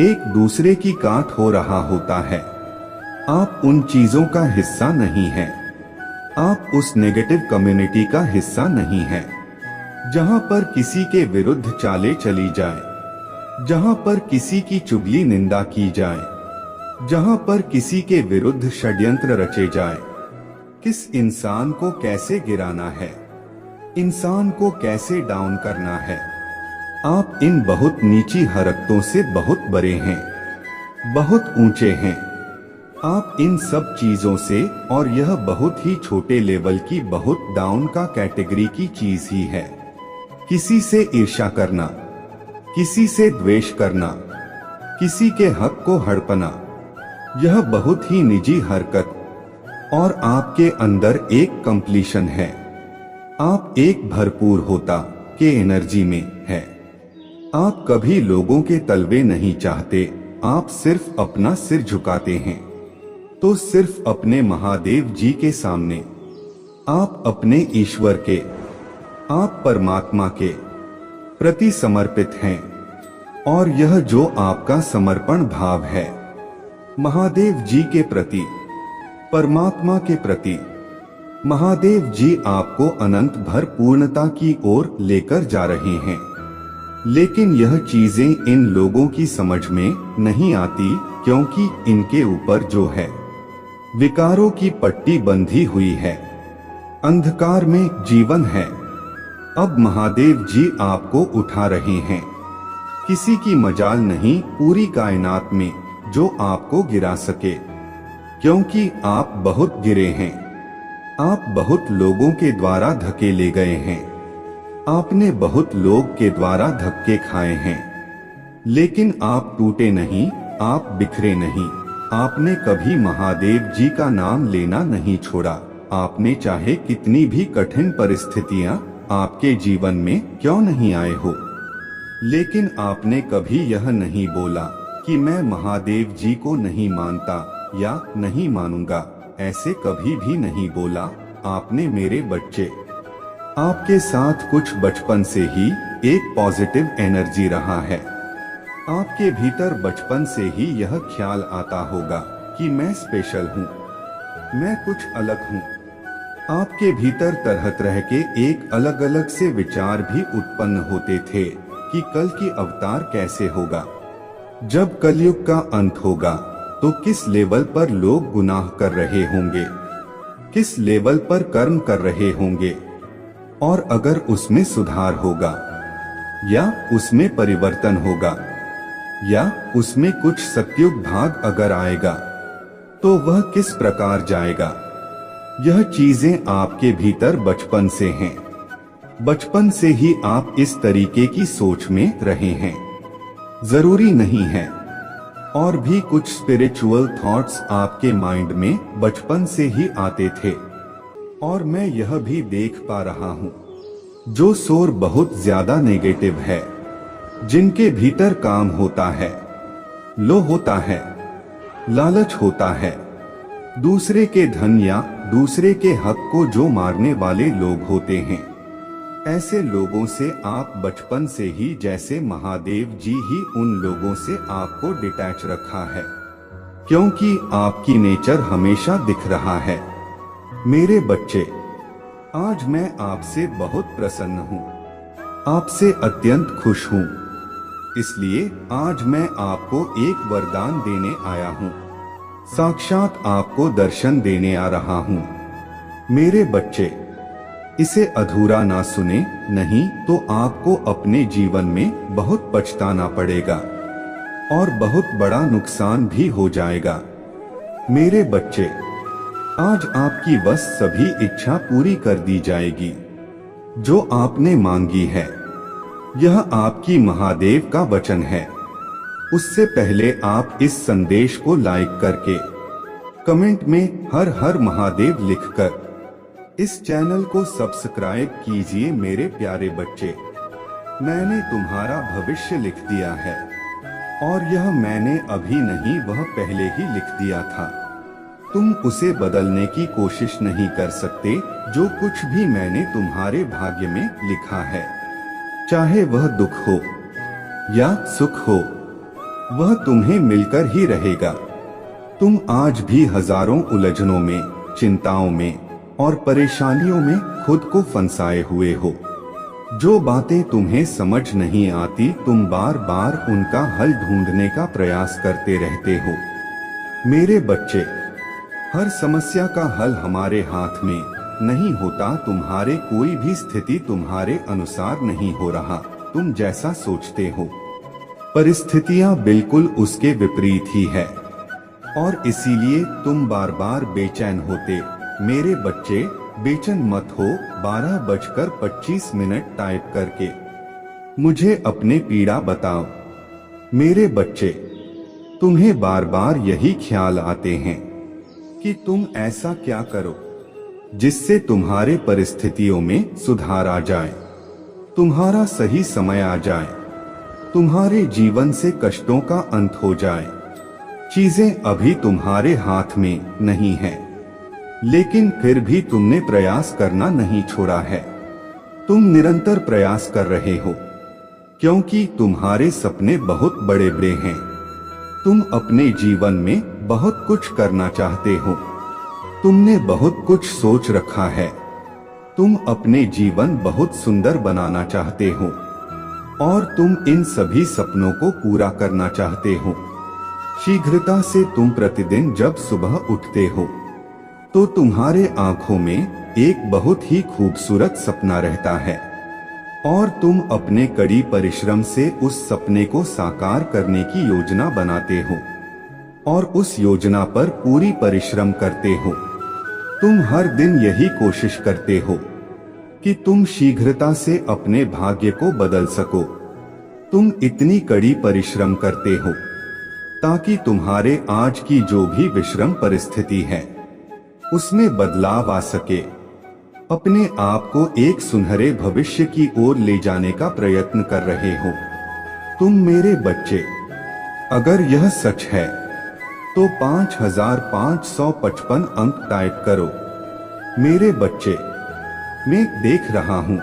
एक दूसरे की काट हो रहा होता है। आप उन चीजों का हिस्सा नहीं हैं, आप उस नेगेटिव कम्युनिटी का हिस्सा नहीं हैं जहां पर किसी के विरुद्ध चालें चली जाए, जहां पर किसी की चुगली निंदा की जाए, जहां पर किसी के विरुद्ध षड्यंत्र रचे जाए। किस इंसान को कैसे गिराना है, इंसान को कैसे डाउन करना है। आप इन बहुत नीची हरकतों से बहुत बड़े हैं, बहुत ऊंचे हैं। आप इन सब चीजों से, और यह बहुत ही छोटे लेवल की, बहुत डाउन का कैटेगरी की चीज ही है। किसी से ईर्ष्या करना, किसी से द्वेष करना, किसी के हक को हड़पना, यह बहुत ही निजी हरकत, और आपके अंदर एक कंप्लीशन है। आप एक भरपूर होता के एनर्जी में है। आप कभी लोगों के तलवे नहीं चाहते, आप सिर्फ अपना सिर झुकाते हैं, तो सिर्फ अपने महादेव जी के सामने। आप अपने ईश्वर के, आप परमात्मा के प्रति समर्पित हैं, और यह जो आपका समर्पण भाव है महादेव जी के प्रति, परमात्मा के प्रति, महादेव जी आपको अनंत भर पूर्णता की ओर लेकर जा रहे हैं। लेकिन यह चीजें इन लोगों की समझ में नहीं आती, क्योंकि इनके ऊपर जो है विकारों की पट्टी बंधी हुई है, अंधकार में जीवन है। अब महादेव जी आपको उठा रहे हैं, किसी की मजाल नहीं पूरी कायनात में जो आपको गिरा सके, क्योंकि आप बहुत गिरे हैं। आप बहुत लोगों के द्वारा धकेले गए हैं, आपने बहुत लोग के द्वारा धक्के खाए हैं, लेकिन आप टूटे नहीं, आप बिखरे नहीं। आपने कभी महादेव जी का नाम लेना नहीं छोड़ा। आपने चाहे कितनी भी कठिन परिस्थितियां आपके जीवन में क्यों नहीं आए हो, लेकिन आपने कभी यह नहीं बोला कि मैं महादेव जी को नहीं मानता या नहीं मानूंगा। ऐसे कभी भी नहीं बोला आपने। मेरे बच्चे, आपके साथ कुछ बचपन से ही एक पॉजिटिव एनर्जी रहा है। आपके भीतर बचपन से ही यह ख्याल आता होगा कि मैं स्पेशल हूँ, मैं कुछ अलग हूँ। आपके भीतर तरह तरह के एक अलग अलग से विचार भी उत्पन्न होते थे कि कल की अवतार कैसे होगा, जब कलयुग का अंत होगा तो किस लेवल पर लोग गुनाह कर रहे होंगे, किस लेवल पर कर्म कर रहे होंगे, और अगर उसमें सुधार होगा या उसमें परिवर्तन होगा या उसमें कुछ सत्युग भाग अगर आएगा तो वह किस प्रकार जाएगा। यह चीजें आपके भीतर बचपन से हैं। बचपन से ही आप इस तरीके की सोच में रहे हैं। जरूरी नहीं है, और भी कुछ स्पिरिचुअल थॉट्स आपके माइंड में बचपन से ही आते थे। और मैं यह भी देख पा रहा हूँ, जो सोर बहुत ज्यादा नेगेटिव है, जिनके भीतर काम होता है, लोभ होता है, लालच होता है, दूसरे के धन या दूसरे के हक को जो मारने वाले लोग होते हैं, ऐसे लोगों से आप बचपन से ही, जैसे महादेव जी ही उन लोगों से आपको डिटैच रखा है, क्योंकि आपकी नेचर हमेशा दिख रहा है। मेरे बच्चे, आज मैं आपसे बहुत प्रसन्न हूँ, आपसे अत्यंत खुश हूँ। इसलिए आज मैं आपको एक वरदान देने आया हूँ। साक्षात आपको दर्शन देने आ रहा हूँ। मेरे बच्चे, इसे अधूरा ना सुने, नहीं तो आपको अपने जीवन में बहुत पछताना पड़ेगा और बहुत बड़ा नुकसान भी हो जाएगा। मेरे बच्चे, आज आपकी बस सभी इच्छा पूरी कर दी जाएगी जो आपने मांगी है। यह आपकी महादेव का वचन है। उससे पहले आप इस संदेश को लाइक करके कमेंट में हर हर महादेव लिखकर इस चैनल को सब्सक्राइब कीजिए। मेरे प्यारे बच्चे, मैंने तुम्हारा भविष्य लिख दिया है और यह मैंने अभी नहीं, वह पहले ही लिख दिया था। तुम उसे बदलने की कोशिश नहीं कर सकते। जो कुछ भी मैंने तुम्हारे भाग्य में लिखा है, चाहे वह दुख हो या सुख हो, वह तुम्हें मिलकर ही रहेगा। तुम आज भी हजारों उलझनों में, चिंताओं में और परेशानियों में खुद को फंसाए हुए हो। जो बातें तुम्हें समझ नहीं आती, तुम बार बार उनका हल ढूंढने का प्रयास करते रहते हो। मेरे बच्चे, हर समस्या का हल हमारे हाथ में नहीं होता। तुम्हारे कोई भी स्थिति तुम्हारे अनुसार नहीं हो रहा, तुम जैसा सोचते हो। परिस्थितियां बिल्कुल उसके विपरीत ही है और इसीलिए तुम बार बार बेचैन होते। मेरे बच्चे, बेचैन मत हो। 12:25 टाइप करके मुझे अपने पीड़ा बताओ। मेरे बच्चे, तुम्हें बार बार यही ख्याल आते हैं कि तुम ऐसा क्या करो जिससे तुम्हारे परिस्थितियों में सुधार आ जाए, तुम्हारा सही समय आ जाए, तुम्हारे जीवन से कष्टों का अंत हो जाए। चीजें अभी तुम्हारे हाथ में नहीं है, लेकिन फिर भी तुमने प्रयास करना नहीं छोड़ा है। तुम निरंतर प्रयास कर रहे हो क्योंकि तुम्हारे सपने बहुत बड़े बड़े हैं। तुम अपने जीवन में बहुत कुछ करना चाहते हो। तुमने बहुत कुछ सोच रखा है। तुम अपने जीवन बहुत सुंदर बनाना चाहते हो और तुम इन सभी सपनों को पूरा करना चाहते हो। शीघ्रता से तुम प्रतिदिन जब सुबह उठते हो तो तुम्हारे आंखों में एक बहुत ही खूबसूरत सपना रहता है और तुम अपने कड़ी परिश्रम से उस सपने को साकार करने की योजना बनाते हो और उस योजना पर पूरी परिश्रम करते हो। तुम हर दिन यही कोशिश करते हो कि तुम शीघ्रता से अपने भाग्य को बदल सको। तुम इतनी कड़ी परिश्रम करते हो ताकि तुम्हारे आज की जो भी विषम परिस्थिति है उसमें बदलाव आ सके। अपने आप को एक सुनहरे भविष्य की ओर ले जाने का प्रयत्न कर रहे हो तुम। मेरे बच्चे, अगर यह सच है तो 5555 अंक टाइप करो। मेरे बच्चे, मैं देख रहा हूँ,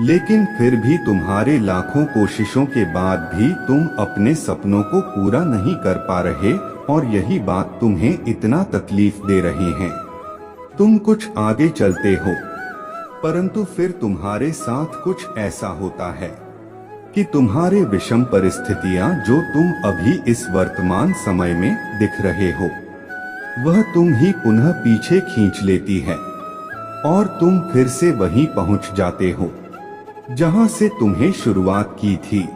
लेकिन फिर भी तुम्हारे लाखों कोशिशों के बाद भी तुम अपने सपनों को पूरा नहीं कर पा रहे और यही बात तुम्हें इतना तकलीफ दे रही है। तुम कुछ आगे चलते हो परंतु फिर तुम्हारे साथ कुछ ऐसा होता है कि तुम्हारे विषम परिस्थितियां जो तुम अभी इस वर्तमान समय में दिख रहे हो वह तुम ही पुनः पीछे खींच लेती है और तुम फिर से वहीं पहुंच जाते हो जहां से तुम्हें शुरुआत की थी।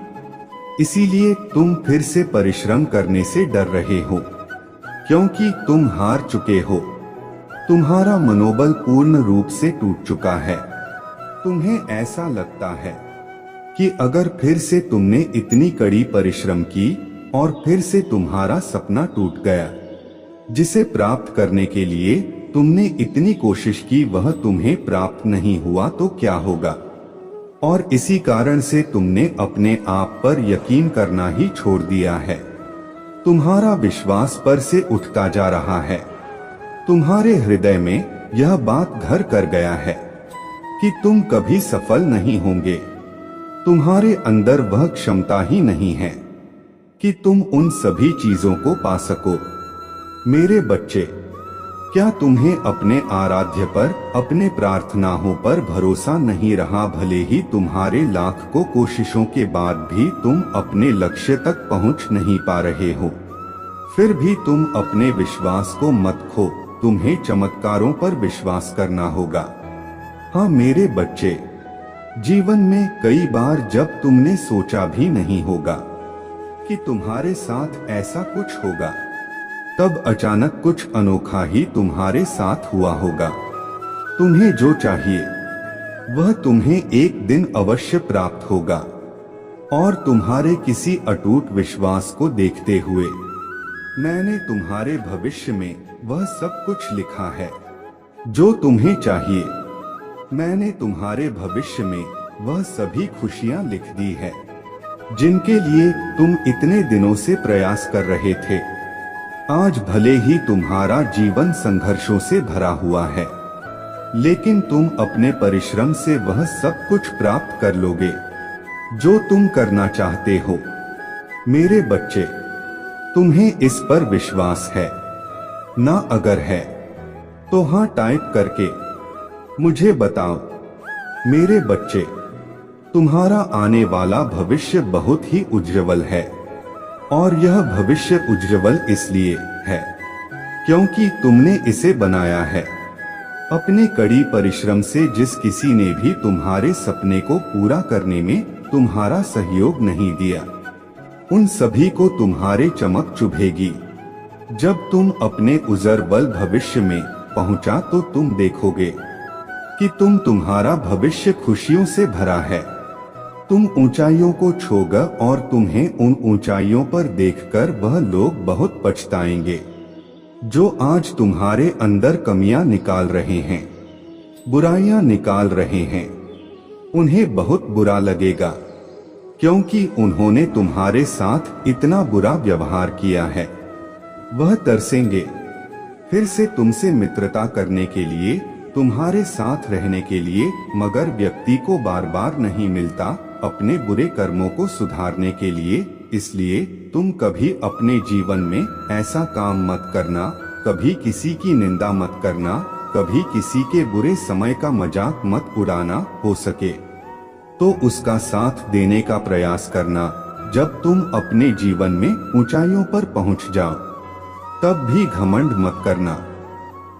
इसीलिए तुम फिर से परिश्रम करने से डर रहे हो क्योंकि तुम हार चुके हो। तुम्हारा मनोबल पूर्ण रूप से टूट चुका है। तुम्हें ऐसा लगता है कि अगर फिर से तुमने इतनी कड़ी परिश्रम की और फिर से तुम्हारा सपना टूट गया जिसे प्राप्त करने के लिए तुमने इतनी कोशिश की वह तुम्हें प्राप्त नहीं हुआ तो क्या होगा। और इसी कारण से तुमने अपने आप पर यकीन करना ही छोड़ दिया है। तुम्हारा विश्वास पर से उठता जा रहा है। तुम्हारे हृदय में यह बात घर कर गया है कि तुम कभी सफल नहीं होंगे। तुम्हारे अंदर वह क्षमता ही नहीं है कि तुम उन सभी चीजों को पा सको। मेरे बच्चे, क्या तुम्हें अपने आराध्य पर, अपने प्रार्थनाओं पर भरोसा नहीं रहा? भले ही तुम्हारे लाख को कोशिशों के बाद भी तुम अपने लक्ष्य तक पहुंच नहीं पा रहे हो, फिर भी तुम अपने विश्वास को मत खो। तुम्हें चमत्कारों पर विश्वास करना होगा। हाँ मेरे बच्चे, जीवन में कई बार जब तुमने सोचा भी नहीं होगा कि तुम्हारे साथ ऐसा कुछ होगा, तब अचानक कुछ अनोखा ही तुम्हारे साथ हुआ होगा। तुम्हें जो चाहिए वह तुम्हें एक दिन अवश्य प्राप्त होगा। और तुम्हारे किसी अटूट विश्वास को देखते हुए मैंने तुम्हारे भविष्य में वह सब कुछ लिखा है जो तुम्हें चाहिए। मैंने तुम्हारे भविष्य में वह सभी खुशियां लिख दी है जिनके लिए तुम इतने दिनों से प्रयास कर रहे थे। आज भले ही तुम्हारा जीवन संघर्षों से भरा हुआ है, लेकिन तुम अपने परिश्रम से वह सब कुछ प्राप्त कर लोगे जो तुम करना चाहते हो। मेरे बच्चे, तुम्हें इस पर विश्वास है ना? अगर है तो हाँ टाइप करके मुझे बताओ। मेरे बच्चे, तुम्हारा आने वाला भविष्य बहुत ही उज्जवल है, और यह भविष्य उज्जवल इसलिए है क्योंकि तुमने इसे बनाया है अपने कड़ी परिश्रम से। जिस किसी ने भी तुम्हारे सपने को पूरा करने में तुम्हारा सहयोग नहीं दिया, उन सभी को तुम्हारे चमक चुभेगी। जब तुम अपने उज्जवल भविष्य में पहुंचा तो तुम देखोगे कि तुम्हारा भविष्य खुशियों से भरा है। तुम ऊंचाइयों को छूओगे और तुम्हें उन ऊंचाइयों पर देखकर वह लोग बहुत पछताएंगे जो आज तुम्हारे अंदर कमियां निकाल रहे हैं, बुराइयां निकाल रहे हैं। उन्हें बहुत बुरा लगेगा क्योंकि उन्होंने तुम्हारे साथ इतना बुरा व्यवहार किया है। वह तरसेंगे फिर से तुमसे मित्रता करने के लिए, तुम्हारे साथ रहने के लिए, मगर व्यक्ति को बार बार नहीं मिलता अपने बुरे कर्मों को सुधारने के लिए। इसलिए तुम कभी अपने जीवन में ऐसा काम मत करना, कभी किसी की निंदा मत करना, कभी किसी के बुरे समय का मजाक मत उड़ाना। हो सके तो उसका साथ देने का प्रयास करना। जब तुम अपने जीवन में ऊंचाइयों पर पहुंच जाओ तब भी घमंड मत करना।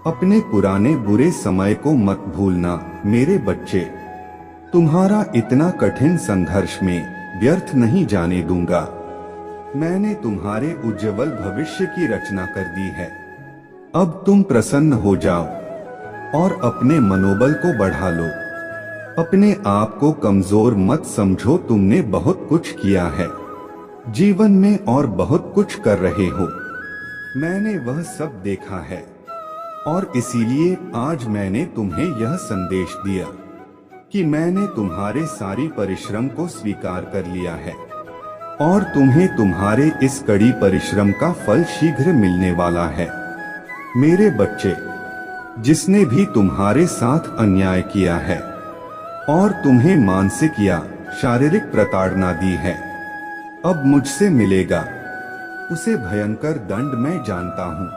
अपने पुराने बुरे समय को मत भूलना। मेरे बच्चे, तुम्हारा इतना कठिन संघर्ष में व्यर्थ नहीं जाने दूंगा। मैंने तुम्हारे उज्जवल भविष्य की रचना कर दी है। अब तुम प्रसन्न हो जाओ और अपने मनोबल को बढ़ा लो। अपने आप को कमजोर मत समझो। तुमने बहुत कुछ किया है जीवन में और बहुत कुछ कर रहे हो। मैंने वह सब देखा है और इसीलिए आज मैंने तुम्हें यह संदेश दिया कि मैंने तुम्हारे सारी परिश्रम को स्वीकार कर लिया है और तुम्हें तुम्हारे इस कड़ी परिश्रम का फल शीघ्र मिलने वाला है। मेरे बच्चे, जिसने भी तुम्हारे साथ अन्याय किया है और तुम्हें मानसिक या शारीरिक प्रताड़ना दी है, अब मुझसे मिलेगा। उसे भयंकर दंड मैं जानता हूँ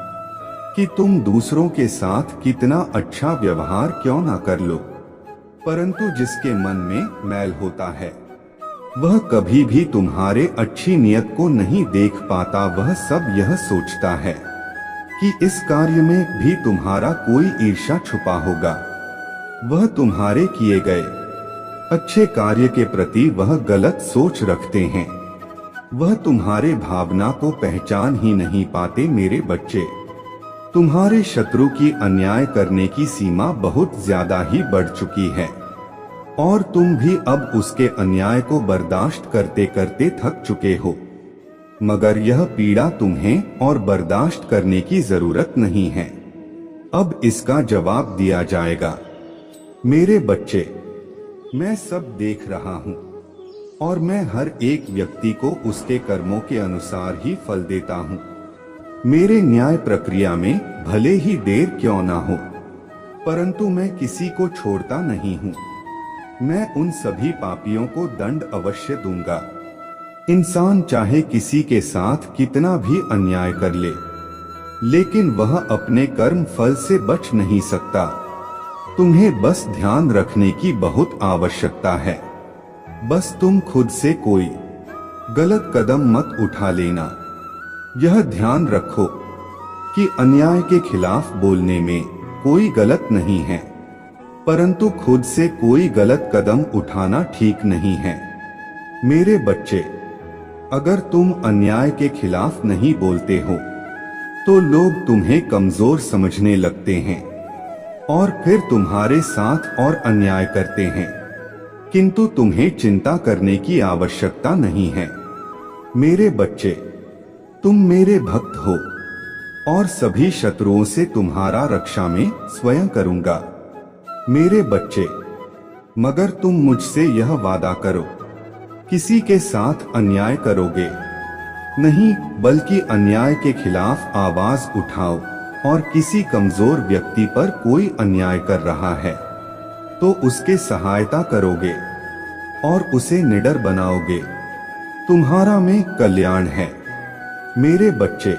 कि तुम दूसरों के साथ कितना अच्छा व्यवहार क्यों ना कर लो, परंतु जिसके मन में मैल होता है वह कभी भी तुम्हारे अच्छी नियत को नहीं देख पाता। वह सब यह सोचता है कि इस कार्य में भी तुम्हारा कोई ईर्ष्या छुपा होगा। वह तुम्हारे किए गए अच्छे कार्य के प्रति वह गलत सोच रखते हैं। वह तुम्हारे भावना को पहचान ही नहीं पाते। मेरे बच्चे, तुम्हारे शत्रु की अन्याय करने की सीमा बहुत ज्यादा ही बढ़ चुकी है और तुम भी अब उसके अन्याय को बर्दाश्त करते करते थक चुके हो। मगर यह पीड़ा तुम्हें और बर्दाश्त करने की जरूरत नहीं है। अब इसका जवाब दिया जाएगा। मेरे बच्चे, मैं सब देख रहा हूँ और मैं हर एक व्यक्ति को उसके कर्मों के अनुसार ही फल देता हूँ। मेरे न्याय प्रक्रिया में भले ही देर क्यों ना हो, परंतु मैं किसी को छोड़ता नहीं हूँ। मैं उन सभी पापियों को दंड अवश्य दूंगा। इंसान चाहे किसी के साथ कितना भी अन्याय कर ले, लेकिन वह अपने कर्म फल से बच नहीं सकता। तुम्हें बस ध्यान रखने की बहुत आवश्यकता है। बस तुम खुद से कोई गलत कदम मत उठा लेना। यह ध्यान रखो कि अन्याय के खिलाफ बोलने में कोई गलत नहीं है, परंतु खुद से कोई गलत कदम उठाना ठीक नहीं है। मेरे बच्चे, अगर तुम अन्याय के खिलाफ नहीं बोलते हो तो लोग तुम्हें कमजोर समझने लगते हैं और फिर तुम्हारे साथ और अन्याय करते हैं। किंतु तुम्हें चिंता करने की आवश्यकता नहीं है। मेरे बच्चे, तुम मेरे भक्त हो और सभी शत्रुओं से तुम्हारा रक्षा में स्वयं करूंगा। मेरे बच्चे, मगर तुम मुझसे यह वादा करो, किसी के साथ अन्याय करोगे नहीं, बल्कि अन्याय के खिलाफ आवाज उठाओ और किसी कमजोर व्यक्ति पर कोई अन्याय कर रहा है तो उसके सहायता करोगे और उसे निडर बनाओगे। तुम्हारा में कल्याण है। मेरे बच्चे,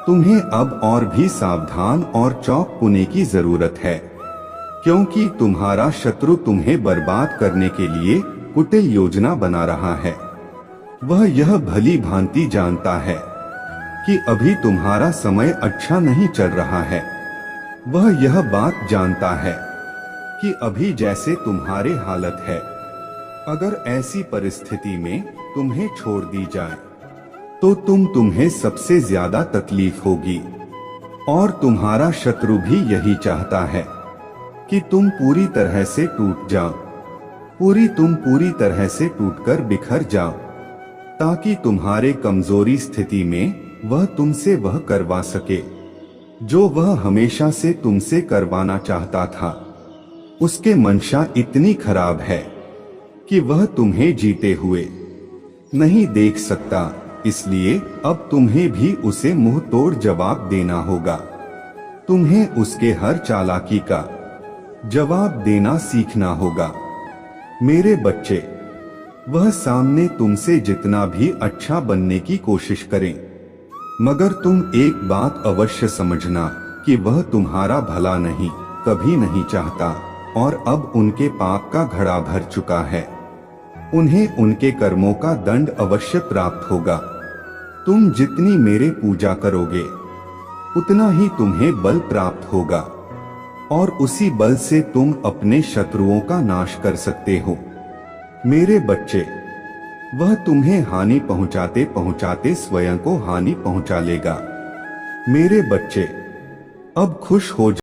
तुम्हें अब और भी सावधान और चौकन्ने की जरूरत है, क्योंकि तुम्हारा शत्रु तुम्हें बर्बाद करने के लिए कुटिल योजना बना रहा है। वह यह भली भांति जानता है कि अभी तुम्हारा समय अच्छा नहीं चल रहा है। वह यह बात जानता है कि अभी जैसे तुम्हारी हालत है, अगर ऐसी परिस्थिति में तुम्हें छोड़ दी जाए तो तुम्हें सबसे ज्यादा तकलीफ होगी। और तुम्हारा शत्रु भी यही चाहता है कि तुम पूरी तरह से टूट जाओ, तुम पूरी तरह से टूटकर बिखर जाओ, ताकि तुम्हारे कमजोरी स्थिति में वह तुमसे वह करवा सके जो वह हमेशा से तुमसे करवाना चाहता था। उसके मंशा इतनी खराब है कि वह तुम्हें जीते हुए नहीं देख सकता, इसलिए अब तुम्हें भी उसे मुंह तोड़ जवाब देना होगा। तुम्हें उसके हर चालाकी का जवाब देना सीखना होगा। मेरे बच्चे, वह सामने तुमसे जितना भी अच्छा बनने की कोशिश करें, मगर तुम एक बात अवश्य समझना कि वह तुम्हारा भला नहीं कभी नहीं चाहता और अब उनके पाप का घड़ा भर चुका है। उन्हें उनके कर्मों का दंड अवश्य प्राप्त होगा। तुम जितनी मेरे पूजा करोगे उतना ही तुम्हें बल प्राप्त होगा और उसी बल से तुम अपने शत्रुओं का नाश कर सकते हो। मेरे बच्चे, वह तुम्हें हानि पहुंचाते पहुंचाते स्वयं को हानि पहुंचा लेगा। मेरे बच्चे, अब खुश हो